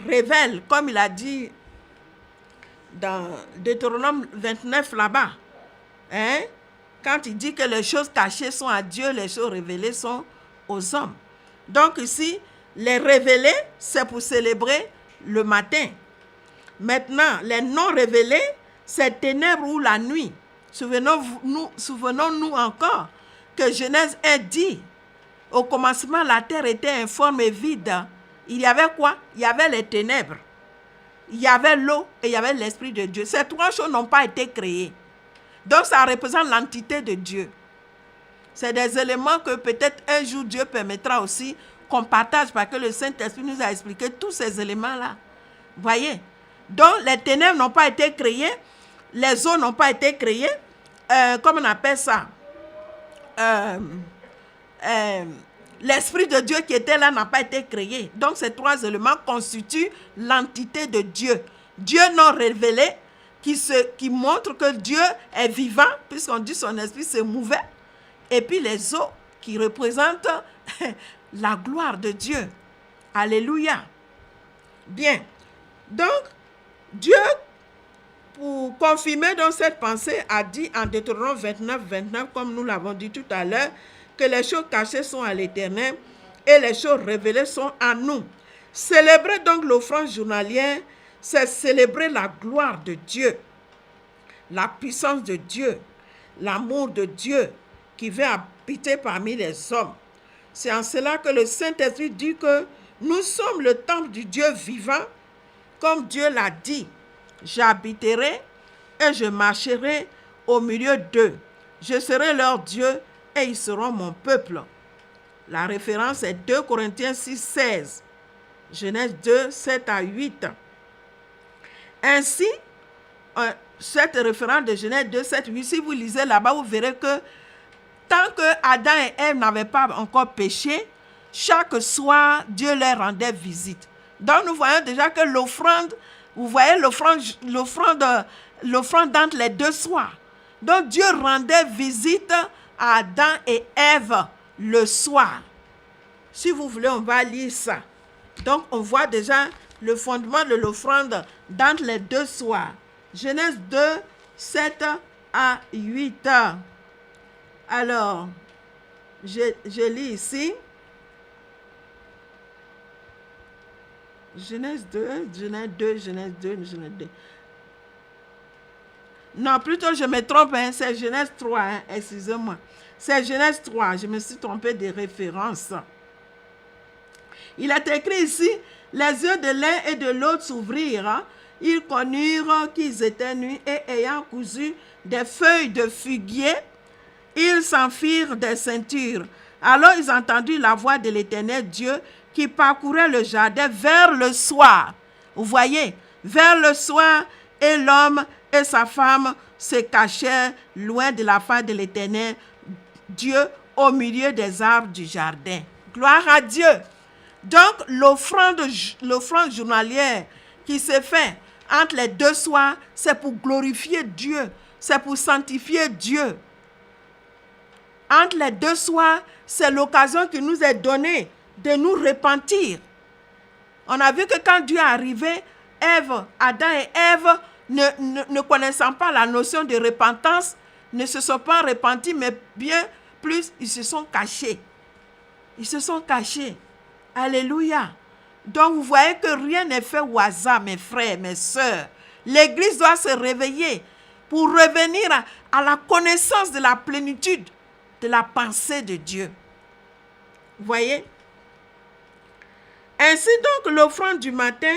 révèle, comme il a dit dans Deutéronome 29 là-bas, hein? Quand il dit que les choses cachées sont à Dieu, les choses révélées sont aux hommes. Donc ici, les révélés, c'est pour célébrer le matin. Maintenant, les non révélés, c'est ténèbres ou la nuit. Souvenons-nous encore que Genèse 1 dit, au commencement, la terre était informe et vide. Il y avait quoi? Il y avait les ténèbres, il y avait l'eau et il y avait l'Esprit de Dieu. Ces trois choses n'ont pas été créées. Donc ça représente l'entité de Dieu. C'est des éléments que peut-être un jour Dieu permettra aussi qu'on partage, parce que le Saint-Esprit nous a expliqué tous ces éléments-là. Voyez? Donc les ténèbres n'ont pas été créées, les eaux n'ont pas été créées. Comment on appelle ça? L'Esprit de Dieu qui était là n'a pas été créé. Donc ces trois éléments constituent l'entité de Dieu. Dieu non révélé qui montre que Dieu est vivant, puisqu'on dit son esprit se mouvait. Et puis les eaux qui représentent la gloire de Dieu. Alléluia. Bien. Donc, Dieu, pour confirmer dans cette pensée, a dit en Deutéronome 29, comme nous l'avons dit tout à l'heure, que les choses cachées sont à l'Éternel et les choses révélées sont à nous. Célébrer donc l'offrande journalière, c'est célébrer la gloire de Dieu, la puissance de Dieu, l'amour de Dieu qui vient habiter parmi les hommes. C'est en cela que le Saint-Esprit dit que nous sommes le temple du Dieu vivant, comme Dieu l'a dit. J'habiterai et je marcherai au milieu d'eux. Je serai leur Dieu et ils seront mon peuple. La référence est 2 Corinthiens 6, 16. Genèse 2, 7 à 8. Ainsi, cette référence de Genèse 2, 7, 8, si vous lisez là-bas, vous verrez que tant que Adam et Ève n'avaient pas encore péché, chaque soir, Dieu leur rendait visite. Donc, nous voyons déjà que l'offrande, vous voyez l'offrande entre les deux soirs. Donc, Dieu rendait visite à Adam et Ève le soir. Si vous voulez, on va lire ça. Donc, on voit déjà le fondement de l'offrande d'entre les deux soirs. Genèse 2, 7 à 8. Alors, je lis ici. Genèse 2. Non, plutôt je me trompe, hein, c'est Genèse 3, hein, excusez-moi. C'est Genèse 3, je me suis trompé de référence. Il est écrit ici, les yeux de l'un et de l'autre s'ouvrirent. Hein. Ils connurent qu'ils étaient nus et ayant cousu des feuilles de figuier, ils s'enfirent des ceintures. Alors ils entendirent la voix de l'Éternel Dieu qui parcourait le jardin vers le soir. Vous voyez, vers le soir, et l'homme et sa femme se cachèrent loin de la face de l'Éternel Dieu au milieu des arbres du jardin. Gloire à Dieu. Donc, l'offrande journalière qui se fait entre les deux soirs, c'est pour glorifier Dieu, c'est pour sanctifier Dieu. Entre les deux soirs, c'est l'occasion qui nous est donnée de nous repentir. On a vu que quand Dieu est arrivé, Adam et Ève, ne connaissant pas la notion de repentance, ne se sont pas repentis, mais bien plus, ils se sont cachés. Ils se sont cachés. Alléluia. Donc, vous voyez que rien n'est fait au hasard, mes frères, mes sœurs. L'Église doit se réveiller pour revenir à la connaissance de la plénitude de la pensée de Dieu. Vous voyez? Ainsi donc, l'offrande du matin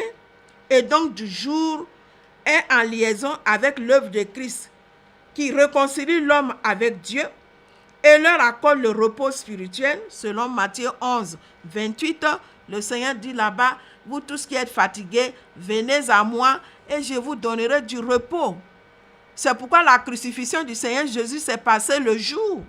et donc du jour est en liaison avec l'œuvre de Christ qui réconcilie l'homme avec Dieu et leur accorde le repos spirituel selon Matthieu 11, 28, Le Seigneur dit là-bas, vous tous qui êtes fatigués, venez à moi et je vous donnerai du repos. C'est pourquoi la crucifixion du Seigneur Jésus s'est passée le jour.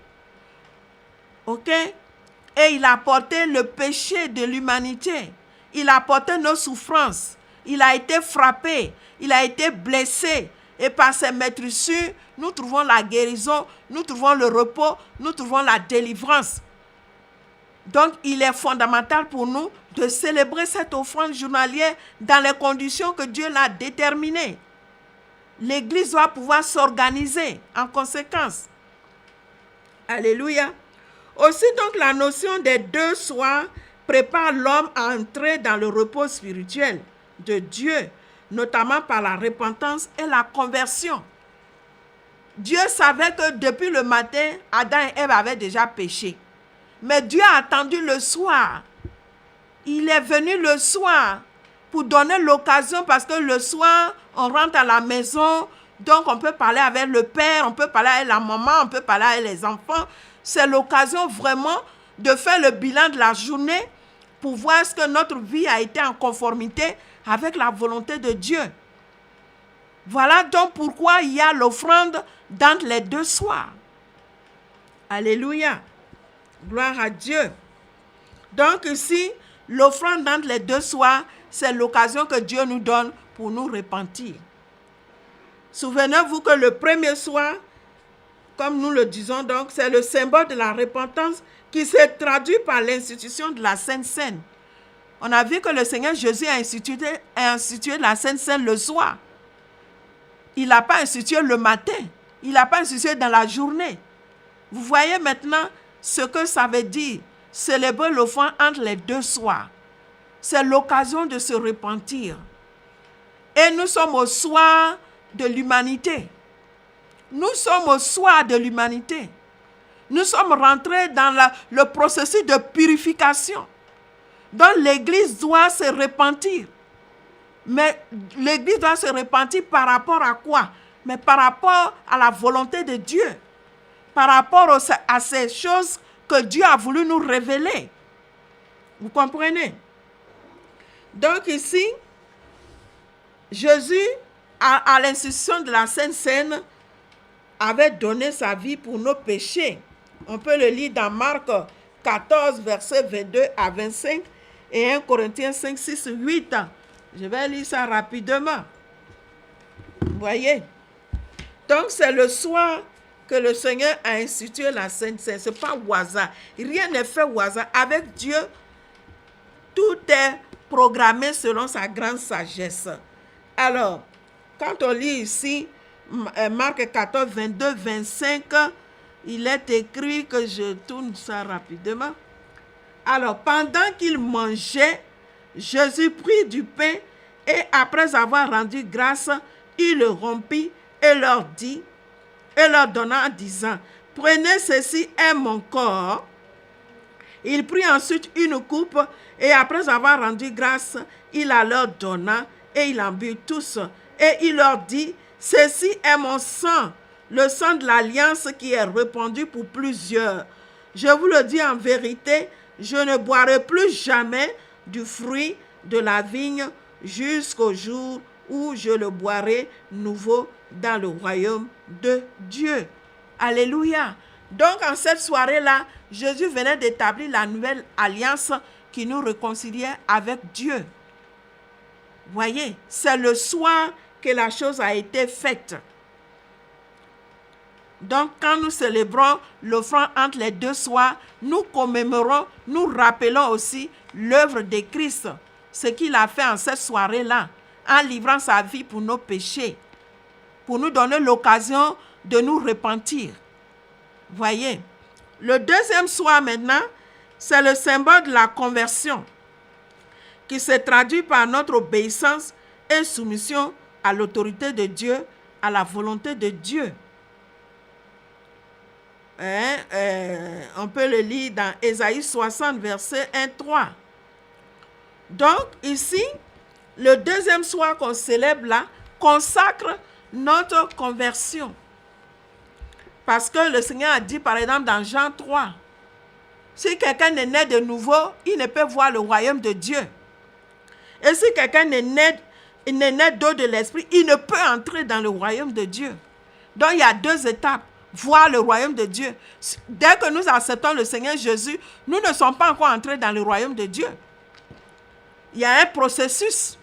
Ok? Et il a porté le péché de l'humanité. Il a porté nos souffrances. Il a été frappé. Il a été blessé. Et par ses meurtrissures, nous trouvons la guérison, nous trouvons le repos, nous trouvons la délivrance. Donc, il est fondamental pour nous de célébrer cette offrande journalière dans les conditions que Dieu l'a déterminées. L'Église doit pouvoir s'organiser en conséquence. Alléluia. Aussi, donc, la notion des 2 soirs prépare l'homme à entrer dans le repos spirituel de Dieu, notamment par la repentance et la conversion. Dieu savait que depuis le matin, Adam et Ève avaient déjà péché. Mais Dieu a attendu le soir. Il est venu le soir pour donner l'occasion, parce que le soir, on rentre à la maison, donc on peut parler avec le père, on peut parler avec la maman, on peut parler avec les enfants. C'est l'occasion vraiment de faire le bilan de la journée pour voir est-ce que notre vie a été en conformité avec la volonté de Dieu. Voilà donc pourquoi il y a l'offrande dans les 2 soirs. Alléluia. Gloire à Dieu. Donc ici, l'offrande dans les 2 soirs, c'est l'occasion que Dieu nous donne pour nous repentir. Souvenez-vous que le premier soir, comme nous le disons donc, c'est le symbole de la repentance qui s'est traduit par l'institution de la Sainte Seine. On a vu que le Seigneur Jésus a institué la Sainte Seine le soir. Il n'a pas institué le matin. Il n'a pas institué dans la journée. Vous voyez maintenant ce que ça veut dire, célébrer l'offrande entre les 2 soirs. C'est l'occasion de se repentir. Et nous sommes au soir de l'humanité. Nous sommes au soir de l'humanité. Nous sommes rentrés dans le processus de purification. Donc l'Église doit se repentir. Mais l'Église doit se repentir par rapport à quoi? Mais par rapport à la volonté de Dieu. Par rapport à ces choses que Dieu a voulu nous révéler. Vous comprenez? Donc ici, Jésus, à l'institution de la Sainte Seine, avait donné sa vie pour nos péchés. On peut le lire dans Marc 14, versets 22 à 25 et 1 Corinthiens 5, 6, 8. Je vais lire ça rapidement. Vous voyez? Donc c'est le soir que le Seigneur a institué la Sainte Seine. Ce n'est pas au hasard. Rien n'est fait au hasard. Avec Dieu, tout est programmé selon sa grande sagesse. Alors, quand on lit ici, Marc 14, 22, 25, il est écrit que je tourne ça rapidement. Alors, pendant qu'ils mangeaient, Jésus prit du pain et après avoir rendu grâce, il le rompit et leur dit, et leur donna en disant, prenez ceci est mon corps. Il prit ensuite une coupe et après avoir rendu grâce, il la leur donna et ils en burent tous. Et il leur dit, ceci est mon sang, le sang de l'alliance qui est répandu pour plusieurs. Je vous le dis en vérité, je ne boirai plus jamais du fruit de la vigne jusqu'au jour où je le boirai nouveau dans le royaume de Dieu. Alléluia. Donc en cette soirée-là, Jésus venait d'établir la nouvelle alliance qui nous réconciliait avec Dieu. Voyez, c'est le soir que la chose a été faite. Donc, quand nous célébrons l'offrande entre les 2 soirs, nous commémorons, nous rappelons aussi l'œuvre de Christ, ce qu'il a fait en cette soirée-là, en livrant sa vie pour nos péchés, pour nous donner l'occasion de nous repentir. Voyez, le deuxième soir maintenant, c'est le symbole de la conversion, qui se traduit par notre obéissance et soumission à l'autorité de Dieu, à la volonté de Dieu. On peut le lire dans Ésaïe 60, verset 1-3. Donc, ici, le deuxième soir qu'on célèbre là, consacre notre conversion. Parce que le Seigneur a dit, par exemple, dans Jean 3, Si quelqu'un est né de nouveau, il ne peut voir le royaume de Dieu. Et si quelqu'un est né d'eau de l'esprit, il ne peut entrer dans le royaume de Dieu. Donc il y a 2 étapes. Voir le royaume de Dieu. Dès que nous acceptons le Seigneur Jésus, nous ne sommes pas encore entrés dans le royaume de Dieu. Il y a un processus.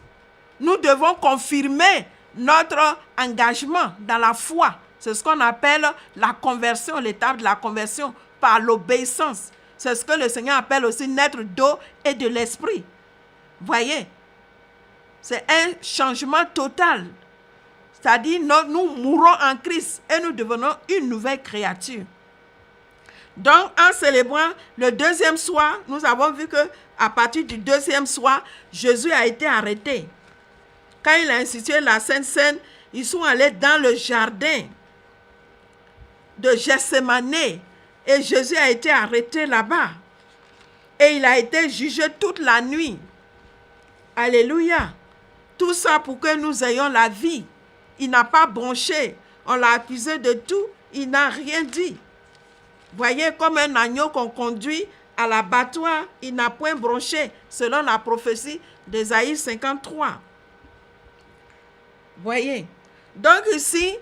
Nous devons confirmer notre engagement dans la foi. C'est ce qu'on appelle la conversion, l'étape de la conversion par l'obéissance. C'est ce que le Seigneur appelle aussi naître d'eau et de l'esprit. Voyez, c'est un changement total. C'est-à-dire, nous mourons en Christ et nous devenons une nouvelle créature. Donc, en célébrant le 2e soir, nous avons vu qu'à partir du 2e soir, Jésus a été arrêté. Quand il a institué la Sainte Seine, ils sont allés dans le jardin de Gethsémane et Jésus a été arrêté là-bas. Et il a été jugé toute la nuit. Alléluia. Tout ça pour que nous ayons la vie. Il n'a pas bronché. On l'a accusé de tout. Il n'a rien dit. Voyez, comme un agneau qu'on conduit à l'abattoir, il n'a point bronché, selon la prophétie d'Ésaïe 53. Voyez. Donc ici,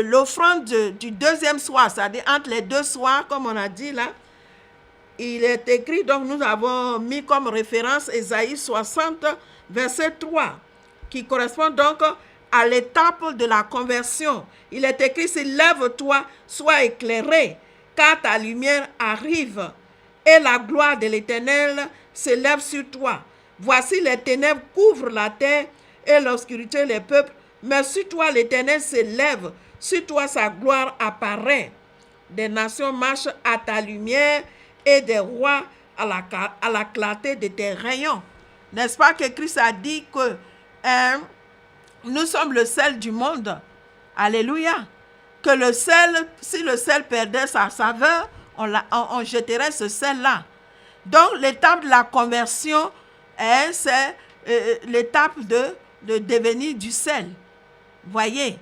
l'offrande du 2e soir, c'est-à-dire entre les 2 soirs, comme on a dit là, il est écrit, donc nous avons mis comme référence Ésaïe 60, verset 3, qui correspond donc à l'étape de la conversion. Il est écrit, « Lève-toi, sois éclairé, car ta lumière arrive, et la gloire de l'Éternel s'élève sur toi. Voici les ténèbres couvrent la terre, et l'obscurité les peuples, mais sur toi l'Éternel s'élève, sur toi sa gloire apparaît. Des nations marchent à ta lumière, et des rois à la clarté de tes rayons. » N'est-ce pas que Christ a dit que nous sommes le sel du monde? Alléluia. Que le sel, si le sel perdait sa saveur, on jetterait ce sel-là. Donc l'étape de la conversion, c'est l'étape de devenir du sel. Voyez,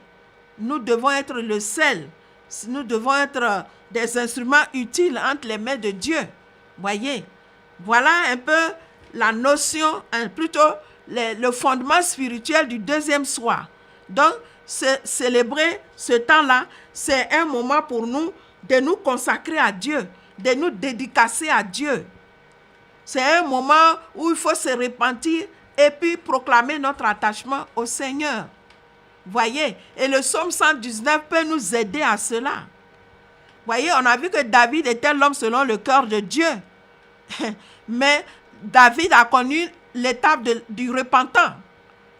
nous devons être le sel. Nous devons être des instruments utiles entre les mains de Dieu. Voyez, voilà un peu la notion, plutôt le fondement spirituel du 2e soir. Donc, célébrer ce temps-là, c'est un moment pour nous de nous consacrer à Dieu, de nous dédicacer à Dieu. C'est un moment où il faut se repentir et puis proclamer notre attachement au Seigneur. Voyez, et le psaume 119 peut nous aider à cela. Voyez, on a vu que David était l'homme selon le cœur de Dieu. Mais David a connu l'étape du repentant.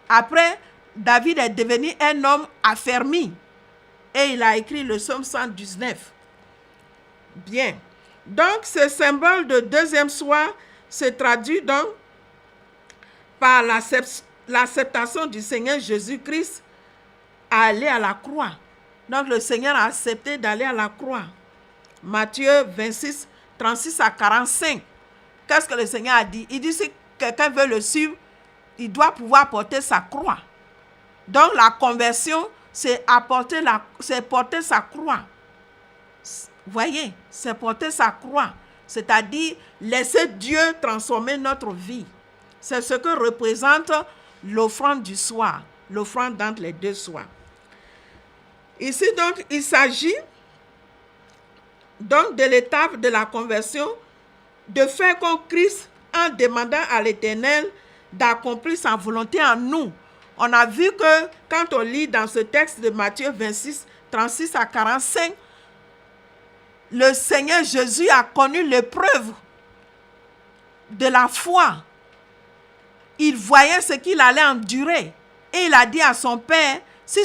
Après, David est devenu un homme affermi. Et il a écrit le psaume 119. Bien. Donc, ce symbole de 2e soir se traduit donc par l'acceptation du Seigneur Jésus-Christ à aller à la croix. Donc, le Seigneur a accepté d'aller à la croix. Matthieu 26, 36 à 45. Qu'est-ce que le Seigneur a dit? Il dit, si quelqu'un veut le suivre, il doit pouvoir porter sa croix. Donc, la conversion, c'est porter sa croix. Voyez, c'est porter sa croix. C'est-à-dire, laisser Dieu transformer notre vie. C'est ce que représente l'offrande du soir, l'offrande d'entre les 2 soirs. Ici, donc, il s'agit donc de l'étape de la conversion, de faire comme Christ en demandant à l'Éternel d'accomplir sa volonté en nous. On a vu que quand on lit dans ce texte de Matthieu 26, 36 à 45, le Seigneur Jésus a connu l'épreuve de la foi. Il voyait ce qu'il allait endurer. Et il a dit à son Père, si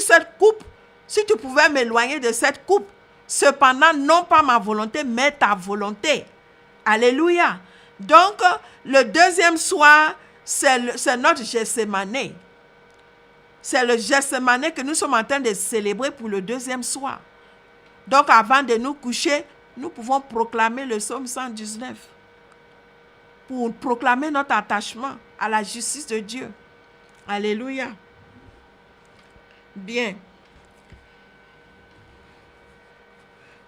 tu pouvais m'éloigner de cette coupe, cependant, non pas ma volonté, mais ta volonté. Alléluia. Donc, le 2e soir, c'est notre Gethsémane. C'est le Gethsémane que nous sommes en train de célébrer pour le 2e soir. Donc, avant de nous coucher, nous pouvons proclamer le psaume 119 pour proclamer notre attachement à la justice de Dieu. Alléluia. Bien.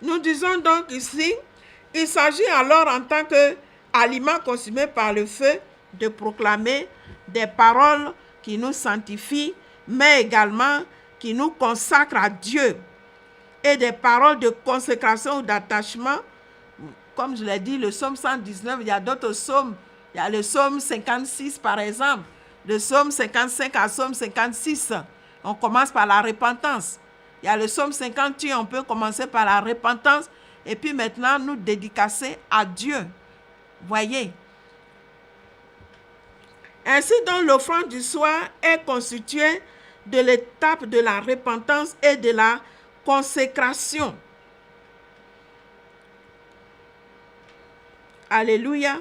Nous disons donc ici, Il s'agit alors en tant qu'aliment consumé par le feu de proclamer des paroles qui nous sanctifient, mais également qui nous consacrent à Dieu, et des paroles de consécration ou d'attachement. Comme je l'ai dit, le psaume 119, il y a d'autres psaumes. Il y a le psaume 56 par exemple, le psaume 55 à psaume 56. On commence par la repentance. Il y a le psaume 51, on peut commencer par la repentance et puis maintenant nous dédicacer à Dieu. Voyez. Ainsi donc l'offrande du soir est constituée de l'étape de la repentance et de la consécration. Alléluia.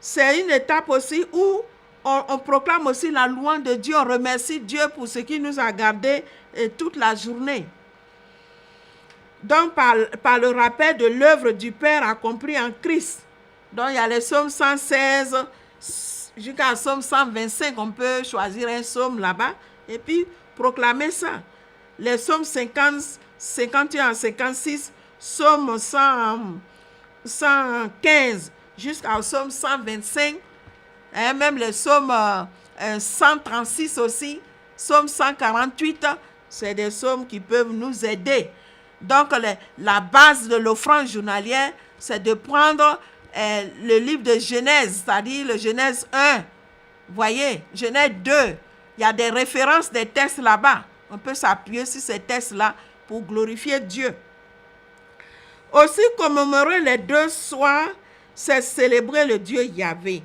C'est une étape aussi où on proclame aussi la louange de Dieu. On remercie Dieu pour ce qu'il nous a gardé toute la journée. Donc, par le rappel de l'œuvre du Père accomplie en Christ. Donc, il y a les psaumes 116 jusqu'à psaume 125. On peut choisir un psaume là-bas et puis proclamer ça. Les psaumes 50, 51 à 56, psaume 115 jusqu'à psaume 125. Et même le psaume 136 aussi, psaume 148, c'est des psaumes qui peuvent nous aider. Donc, la base de l'offrande journalière, c'est de prendre le livre de Genèse, c'est-à-dire le Genèse 1. Voyez, Genèse 2, il y a des références, des textes là-bas. On peut s'appuyer sur ces textes-là pour glorifier Dieu. Aussi, commémorer les deux soirs, c'est célébrer le Dieu Yahvé,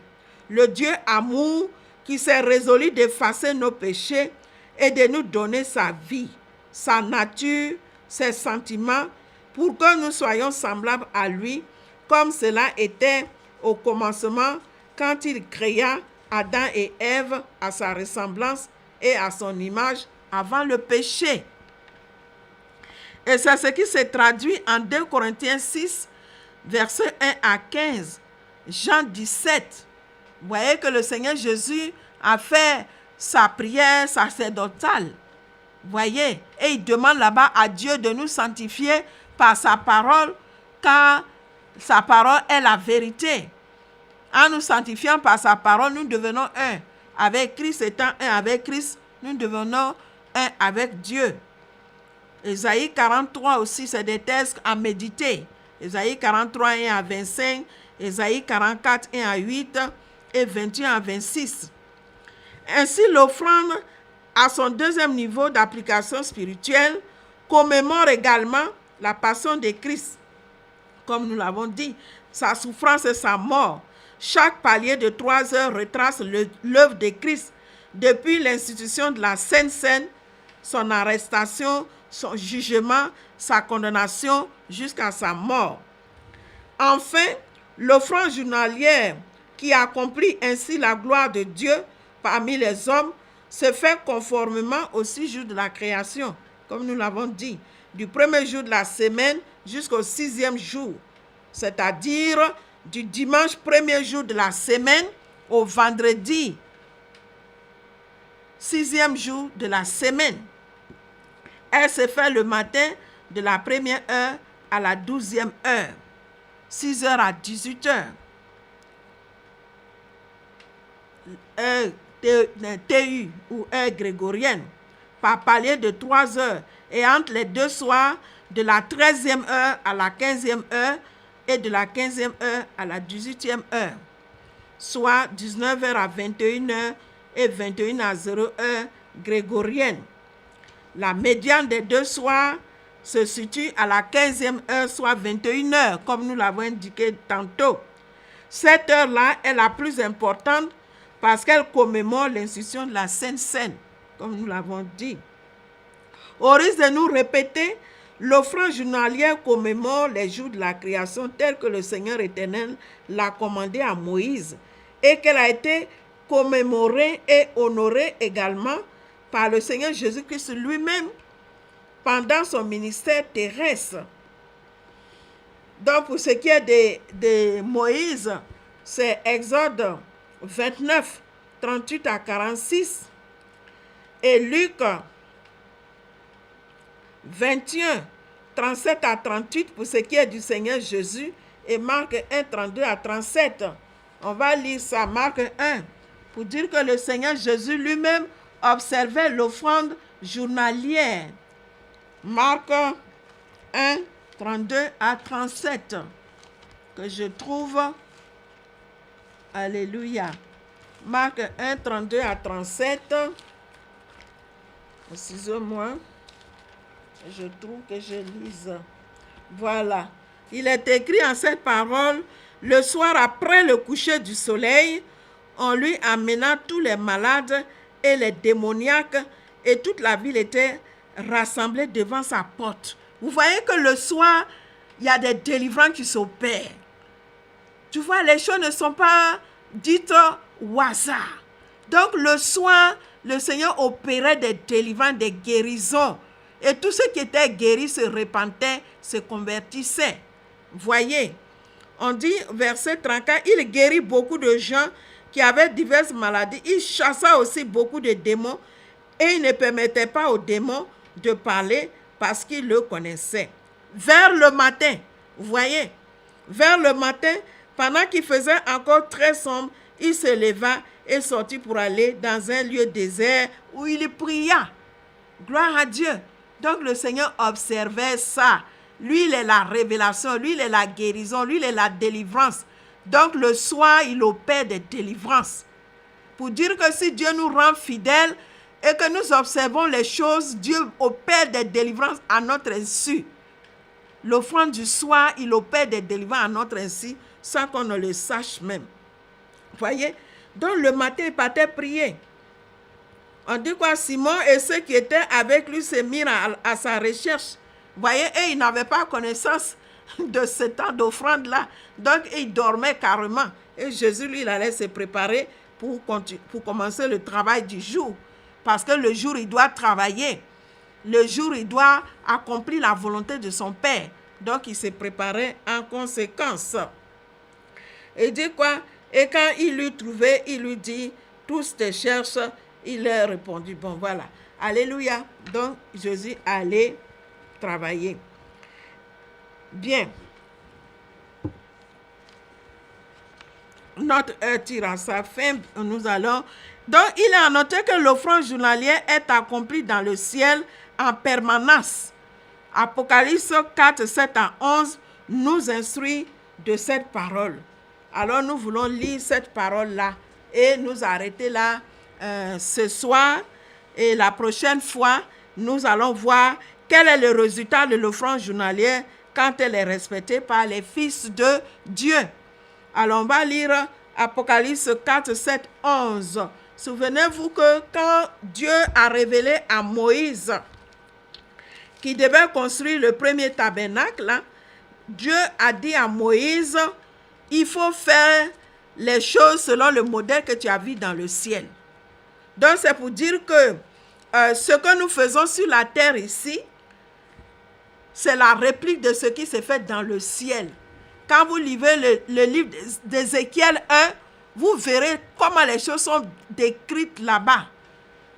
le Dieu amour qui s'est résolu d'effacer nos péchés et de nous donner sa vie, sa nature, ses sentiments, pour que nous soyons semblables à lui, comme cela était au commencement quand il créa Adam et Ève à sa ressemblance et à son image avant le péché. Et c'est ce qui se traduit en 2 Corinthiens 6, versets 1 à 15, Jean 17. Vous voyez que le Seigneur Jésus a fait sa prière sacerdotale. Vous voyez, et il demande là-bas à Dieu de nous sanctifier par sa parole, car sa parole est la vérité. En nous sanctifiant par sa parole, nous devenons un. Avec Christ, étant un avec Christ, nous devenons un avec Dieu. Ésaïe 43 aussi, c'est des textes à méditer. Ésaïe 43, 1 à 25, Ésaïe 44, 1 à 8 et 21 à 26. Ainsi, l'offrande, à son deuxième niveau d'application spirituelle, commémore également la passion de Christ. Comme nous l'avons dit, sa souffrance et sa mort. Chaque palier de 3 heures retrace l'œuvre de Christ depuis l'institution de la Sainte Seine, son arrestation, son jugement, sa condamnation jusqu'à sa mort. Enfin, l'offrande journalière qui accomplit ainsi la gloire de Dieu parmi les hommes se fait conformément au 6 jours de la création, comme nous l'avons dit, du premier jour de la semaine jusqu'au 6e jour, c'est-à-dire du dimanche premier jour de la semaine au vendredi 6e jour de la semaine. Elle se fait le matin de la première heure à la 12e heure, 6 heures à 18 heures. Heure TU ou heure grégorienne, par palier de 3 heures et entre les deux soirs de la 13e heure à la 15e heure et de la 15e heure à la 18e heure, soit 19h à 21h et 21 à 0h grégorienne. La médiane des deux soirs se situe à la 15e heure, soit 21h, comme nous l'avons indiqué tantôt. Cette heure-là est la plus importante parce qu'elle commémore l'institution de la Sainte Seine, comme nous l'avons dit. Au risque de nous répéter, l'offrande journalière commémore les jours de la création tels que le Seigneur éternel l'a commandé à Moïse et qu'elle a été commémorée et honorée également par le Seigneur Jésus-Christ lui-même pendant son ministère terrestre. Donc, pour ce qui est de Moïse, c'est Exode 29, 38 à 46 et Luc 21, 37 à 38 pour ce qui est du Seigneur Jésus et Marc 1, 32 à 37. On va lire ça, Marc 1, pour dire que le Seigneur Jésus lui-même observait l'offrande journalière. Marc 1, 32 à 37, que je trouve. Alléluia. Marc 1, 32 à 37. Excusez-moi. Je trouve que je lise. Voilà. Il est écrit en cette parole: le soir après le coucher du soleil, on lui amena tous les malades et les démoniaques, et toute la ville était rassemblée devant sa porte. Vous voyez que le soir, il y a des délivrances qui s'opèrent. Tu vois, les choses ne sont pas dites au hasard. Donc le soir, le Seigneur opérait des délivrances, des guérisons. Et tous ceux qui étaient guéris se repentaient, se convertissaient. Voyez, on dit, verset 34, il guérit beaucoup de gens qui avaient diverses maladies. Il chassa aussi beaucoup de démons et il ne permettait pas aux démons de parler parce qu'ils le connaissaient. Vers le matin, vous voyez, vers le matin, pendant qu'il faisait encore très sombre, il se leva et sortit pour aller dans un lieu désert où il pria. Gloire à Dieu. Donc le Seigneur observait ça. Lui, il est la révélation, lui, il est la guérison, lui, il est la délivrance. Donc le soir, il opère des délivrances. Pour dire que si Dieu nous rend fidèles et que nous observons les choses, Dieu opère des délivrances à notre insu. L'offrande du soir, il opère des délivrances à notre insu sans qu'on ne le sache même. Voyez? Donc le matin, il partait prier. On dit quoi? Simon et ceux qui étaient avec lui se mirent à sa recherche. Voyez, et ils n'avaient pas connaissance de ce temps d'offrande-là. Donc, ils dormaient carrément. Et Jésus, lui, il allait se préparer pour commencer le travail du jour. Parce que le jour, il doit travailler. Le jour, il doit accomplir la volonté de son Père. Donc, il se préparait en conséquence. Et il dit quoi? Et quand il l'eut trouvé, il lui dit, tous te cherchent. Il leur répondit, bon, voilà. Alléluia. Donc, Jésus allait travailler. Bien. Notre heure tire à sa fin. Nous allons. Donc, il est noté que l'offrande journalière est accomplie dans le ciel en permanence. Apocalypse 4, 7 à 11 nous instruit de cette parole. Alors, nous voulons lire cette parole-là et nous arrêter là ce soir. Et la prochaine fois, nous allons voir quel est le résultat de l'offrande journalière quand elle est respectée par les fils de Dieu. Alors, on va lire Apocalypse 4, 7, 11. Souvenez-vous que quand Dieu a révélé à Moïse qu'il devait construire le premier tabernacle, Dieu a dit à Moïse, il faut faire les choses selon le modèle que tu as vu dans le ciel. Donc, c'est pour dire que ce que nous faisons sur la terre ici, c'est la réplique de ce qui s'est fait dans le ciel. Quand vous lisez le livre d'Ézéchiel 1, vous verrez comment les choses sont décrites là-bas.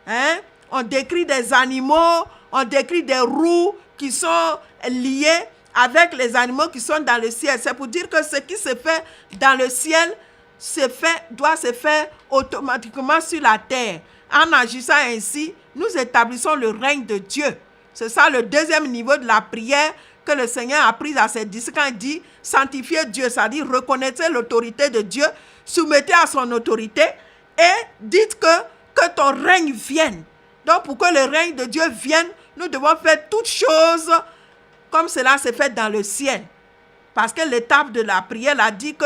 Hein? On décrit des animaux, on décrit des roues qui sont liées avec les animaux qui sont dans le ciel. C'est pour dire que ce qui se fait dans le ciel doit se faire automatiquement sur la terre. En agissant ainsi, nous établissons le règne de Dieu. C'est ça le deuxième niveau de la prière que le Seigneur a pris à ses disciples quand il dit sanctifiez Dieu, c'est-à-dire reconnaissez l'autorité de Dieu, soumettez à son autorité et dites que ton règne vienne. Donc pour que le règne de Dieu vienne, nous devons faire toutes choses comme cela s'est fait dans le ciel. Parce que l'étape de la prière a dit que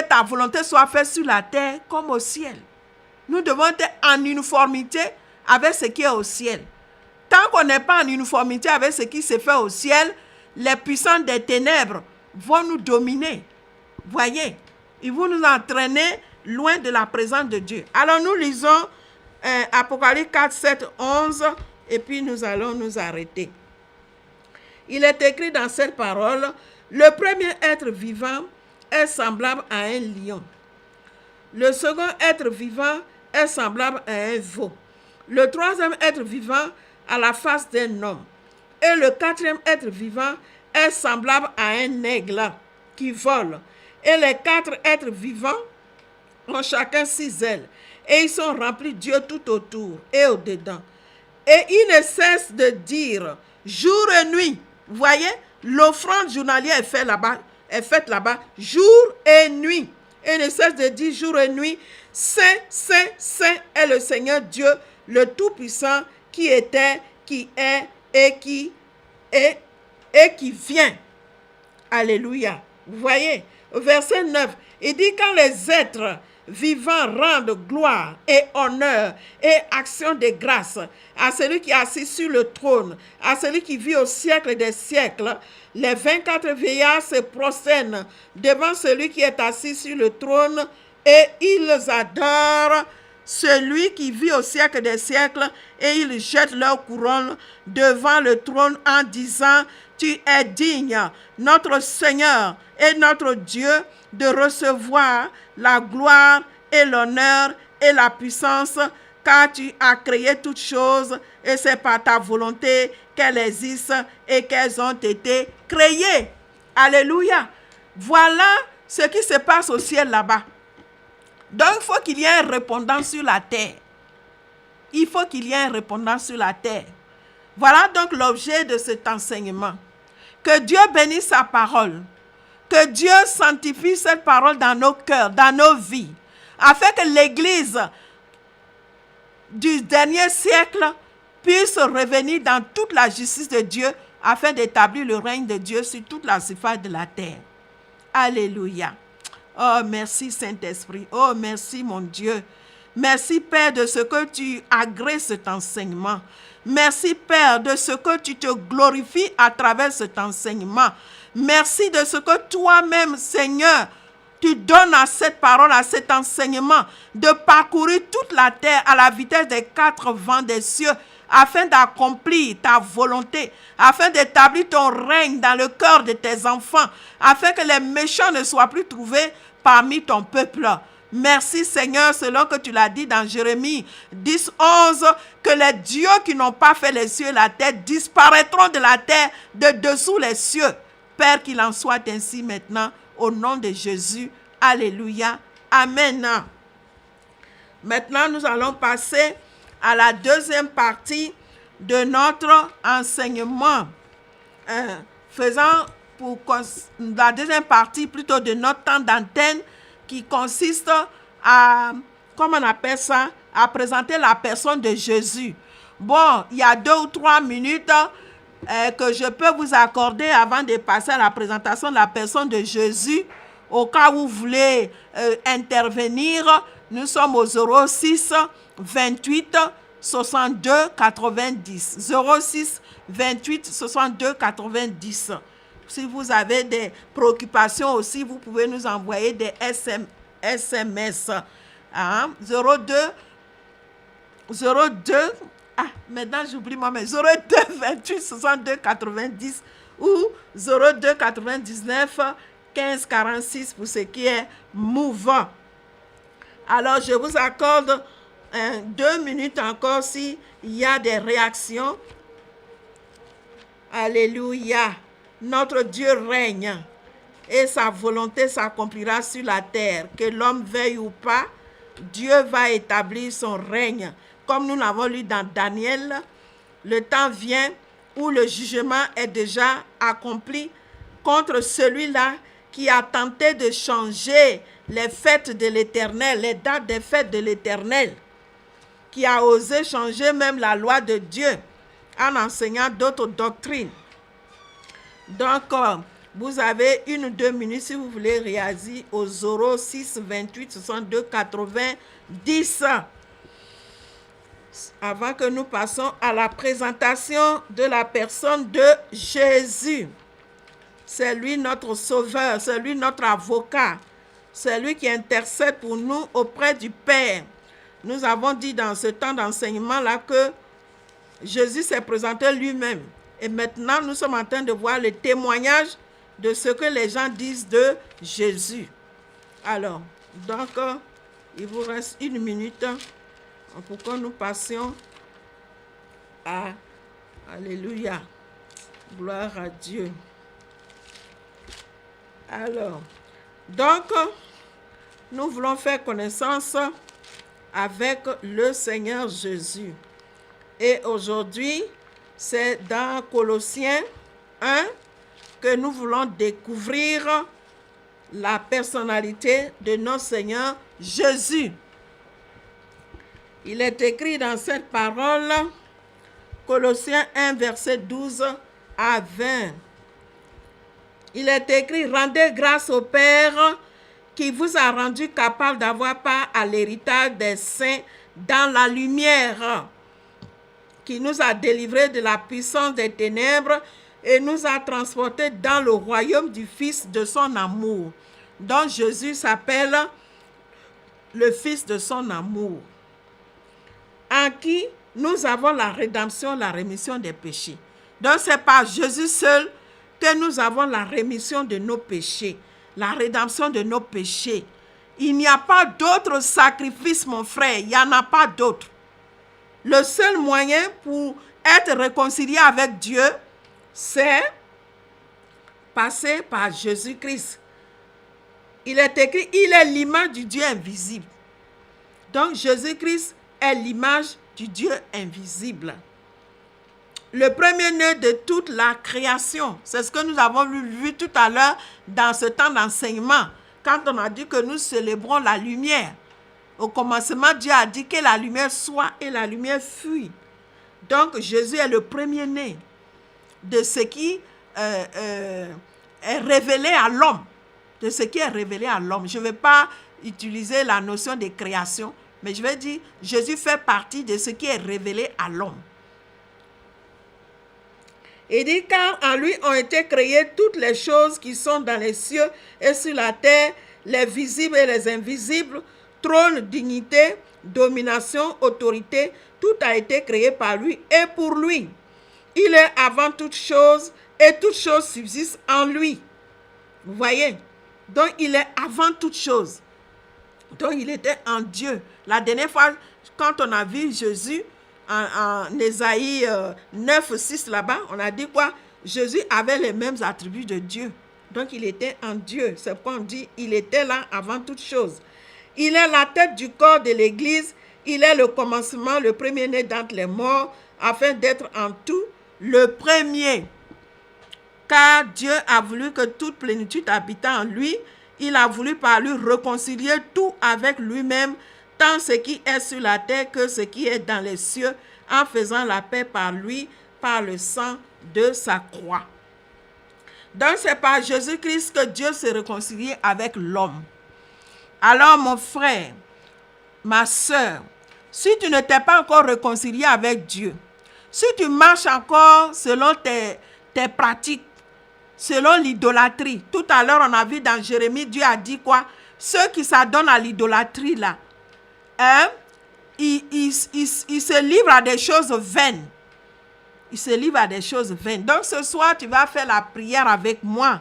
ta volonté soit faite sur la terre comme au ciel. Nous devons être en uniformité avec ce qui est au ciel. Tant qu'on n'est pas en uniformité avec ce qui se fait au ciel, les puissants des ténèbres vont nous dominer. Voyez, ils vont nous entraîner loin de la présence de Dieu. Alors nous lisons Apocalypse 4, 7, 11 et puis nous allons nous arrêter. Il est écrit dans cette parole, le premier être vivant est semblable à un lion. Le second être vivant est semblable à un veau. Le troisième être vivant à la face d'un homme. Et le quatrième être vivant est semblable à un aigle qui volent. Et les 4 êtres vivants ont chacun 6 ailes. Et ils sont remplis Dieu tout autour et au-dedans. Et ils ne cessent de dire jour et nuit. Vous voyez, l'offrande journalière est faite là-bas, jour et nuit. Et ne cesse de dire jour et nuit, Saint, Saint, Saint est le Seigneur Dieu, le Tout-Puissant, qui était, qui est et qui vient. Alléluia. Vous voyez, verset 9, il dit quand les êtres vivants rendent gloire et honneur et action de grâce à celui qui est assis sur le trône, à celui qui vit au siècle des siècles, les 24 vieillards se prosternent devant celui qui est assis sur le trône et ils adorent celui qui vit au siècle des siècles et ils jettent leur couronne devant le trône en disant tu es digne, notre Seigneur et notre Dieu, de recevoir la gloire et l'honneur et la puissance, car tu as créé toutes choses et c'est par ta volonté qu'elles existent et qu'elles ont été créées. Alléluia. Voilà ce qui se passe au ciel là-bas. Donc, il faut qu'il y ait un répondant sur la terre. Il faut qu'il y ait un répondant sur la terre. Voilà donc l'objet de cet enseignement. Que Dieu bénisse sa parole. Que Dieu sanctifie cette parole dans nos cœurs, dans nos vies, afin que l'Église du dernier siècle puisse revenir dans toute la justice de Dieu, afin d'établir le règne de Dieu sur toute la surface de la terre. Alléluia. Oh, merci Saint-Esprit. Oh, merci mon Dieu. Merci Père de ce que tu agrées cet enseignement. Merci Père de ce que tu te glorifies à travers cet enseignement. Merci de ce que toi-même, Seigneur, tu donnes à cette parole, à cet enseignement, de parcourir toute la terre à la vitesse des 4 vents des cieux, afin d'accomplir ta volonté, afin d'établir ton règne dans le cœur de tes enfants, afin que les méchants ne soient plus trouvés parmi ton peuple. Merci Seigneur, selon que tu l'as dit dans Jérémie 10, 11, que les dieux qui n'ont pas fait les cieux et la terre disparaîtront de la terre de dessous les cieux. Père, qu'il en soit ainsi maintenant, au nom de Jésus. Alléluia. Amen. Maintenant, nous allons passer à la deuxième partie de notre enseignement. Faisant pour la deuxième partie plutôt de notre temps d'antenne, qui consiste à, comment on appelle ça, à présenter la personne de Jésus. Bon, il y a 2 ou 3 minutes que je peux vous accorder avant de passer à la présentation de la personne de Jésus. Au cas où vous voulez intervenir, nous sommes au 06 28 62 90. 06 28 62 90. Si vous avez des préoccupations aussi, vous pouvez nous envoyer des SMS. 02, maintenant j'oublie moi-même, 02 28 62 90 ou 02 99 15 46 pour ce qui est mouvant. Alors, je vous accorde 2 minutes encore s'il y a des réactions. Alléluia. Notre Dieu règne et sa volonté s'accomplira sur la terre. Que l'homme veuille ou pas, Dieu va établir son règne. Comme nous l'avons lu dans Daniel, le temps vient où le jugement est déjà accompli contre celui-là qui a tenté de changer les fêtes de l'Éternel, les dates des fêtes de l'Éternel, qui a osé changer même la loi de Dieu en enseignant d'autres doctrines. Donc, vous avez 1 ou 2 minutes si vous voulez réagir au 06 28 62 90. Avant que nous passions à la présentation de la personne de Jésus. C'est lui notre sauveur, c'est lui notre avocat, c'est lui qui intercède pour nous auprès du Père. Nous avons dit dans ce temps d'enseignement-là que Jésus s'est présenté lui-même. Et maintenant, nous sommes en train de voir le témoignage de ce que les gens disent de Jésus. Alors, donc, il vous reste 1 minute pour que nous passions à... Alléluia. Gloire à Dieu. Alors, donc, nous voulons faire connaissance avec le Seigneur Jésus. Et aujourd'hui, c'est dans Colossiens 1 que nous voulons découvrir la personnalité de notre Seigneur Jésus. Il est écrit dans cette parole, Colossiens 1, verset 12 à 20. Il est écrit, rendez grâce au Père qui vous a rendu capable d'avoir part à l'héritage des saints dans la lumière, qui nous a délivrés de la puissance des ténèbres et nous a transportés dans le royaume du Fils de son amour. Donc Jésus s'appelle le Fils de son amour, en qui nous avons la rédemption, la rémission des péchés. Donc c'est par Jésus seul que nous avons la rémission de nos péchés, la rédemption de nos péchés. Il n'y a pas d'autre sacrifice, mon frère, il n'y en a pas d'autre. Le seul moyen pour être réconcilié avec Dieu, c'est passer par Jésus-Christ. Il est écrit, il est l'image du Dieu invisible. Donc Jésus-Christ est l'image du Dieu invisible. Le premier-né de toute la création. C'est ce que nous avons vu tout à l'heure dans ce temps d'enseignement, quand on a dit que nous célébrons la lumière. Au commencement, Dieu a dit que la lumière soit et la lumière fut. Donc Jésus est le premier-né de ce qui est révélé à l'homme. De ce qui est révélé à l'homme. Je ne vais pas utiliser la notion de création, mais je vais dire, Jésus fait partie de ce qui est révélé à l'homme. Il dit, car en lui ont été créées toutes les choses qui sont dans les cieux et sur la terre, les visibles et les invisibles, trône, dignité, domination, autorité, tout a été créé par lui et pour lui. Il est avant toute chose et toute chose subsiste en lui. Vous voyez? Donc il est avant toute chose. Donc il était en Dieu. La dernière fois, quand on a vu Jésus, en Ésaïe 9, 6 là-bas, on a dit quoi? Jésus avait les mêmes attributs de Dieu. Donc il était en Dieu. C'est pourquoi on dit il était là avant toute chose. Il est la tête du corps de l'Église. Il est le commencement, le premier-né d'entre les morts, afin d'être en tout le premier. Car Dieu a voulu que toute plénitude habitant en lui. Il a voulu par lui réconcilier tout avec lui-même, tant ce qui est sur la terre que ce qui est dans les cieux, en faisant la paix par lui, par le sang de sa croix. Donc c'est par Jésus-Christ que Dieu s'est réconcilié avec l'homme. Alors mon frère, ma soeur, si tu ne t'es pas encore réconcilié avec Dieu, si tu marches encore selon tes pratiques, selon l'idolâtrie. Tout à l'heure, on a vu dans Jérémie, Dieu a dit quoi? Ceux qui s'adonnent à l'idolâtrie, là, ils se livrent à des choses vaines. Ils se livrent à des choses vaines. Donc, ce soir, tu vas faire la prière avec moi.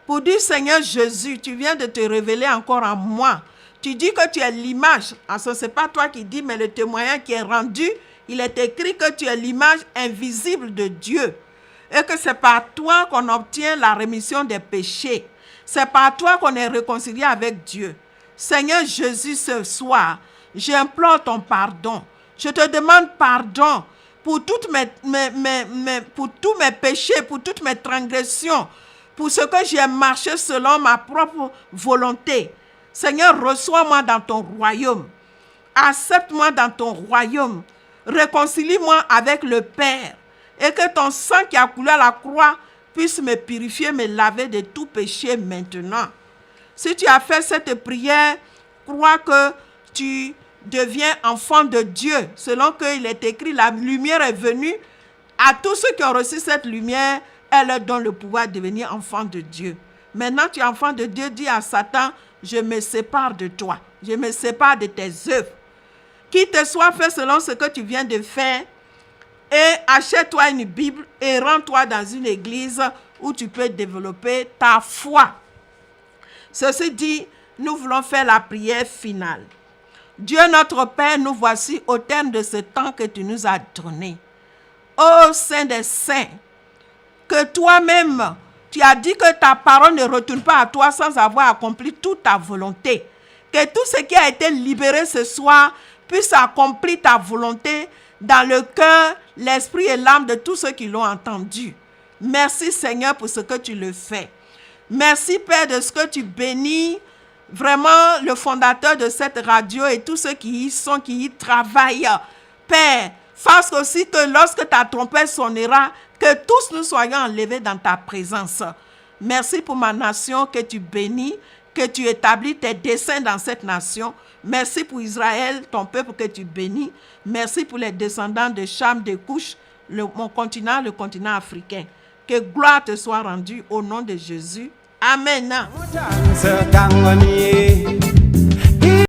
Pour dire, Seigneur Jésus, tu viens de te révéler encore en moi. Tu dis que tu es l'image. Ce n'est pas toi qui dis, mais le témoignage qui est rendu, il est écrit que tu es l'image invisible de Dieu. Et que c'est par toi qu'on obtient la rémission des péchés. C'est par toi qu'on est réconcilié avec Dieu. Seigneur Jésus, ce soir, j'implore ton pardon. Je te demande pardon pour pour tous mes péchés, pour toutes mes transgressions, pour ce que j'ai marché selon ma propre volonté. Seigneur, reçois-moi dans ton royaume. Accepte-moi dans ton royaume. Réconcilie-moi avec le Père. Et que ton sang qui a coulé à la croix puisse me purifier, me laver de tout péché maintenant. Si tu as fait cette prière, crois que tu deviens enfant de Dieu. Selon qu'il est écrit, la lumière est venue. À tous ceux qui ont reçu cette lumière, elle leur donne le pouvoir de devenir enfant de Dieu. Maintenant, tu es enfant de Dieu, dis à Satan, je me sépare de toi. Je me sépare de tes œuvres. Qu'il te soit fait selon ce que tu viens de faire. Et achète-toi une Bible et rends-toi dans une église où tu peux développer ta foi. Ceci dit, nous voulons faire la prière finale. Dieu notre Père, nous voici au terme de ce temps que tu nous as donné. Ô Saint des Saints, que toi-même, Tu as dit que ta parole ne retourne pas à toi sans avoir accompli toute ta volonté. Que tout ce qui a été libéré ce soir puisse accomplir ta volonté dans le cœur, l'esprit et l'âme de tous ceux qui l'ont entendu. Merci Seigneur pour ce que tu le fais. Merci Père de ce que tu bénis vraiment le fondateur de cette radio et tous ceux qui y sont, qui y travaillent. Père, fasse aussi que lorsque ta trompette sonnera, que tous nous soyons enlevés dans ta présence. Merci pour ma nation que tu bénis, que tu établis tes desseins dans cette nation. Merci pour Israël, ton peuple que tu bénis. Merci pour les descendants de Cham, de Couche, mon continent, le continent africain. Que gloire te soit rendue au nom de Jésus. Amen.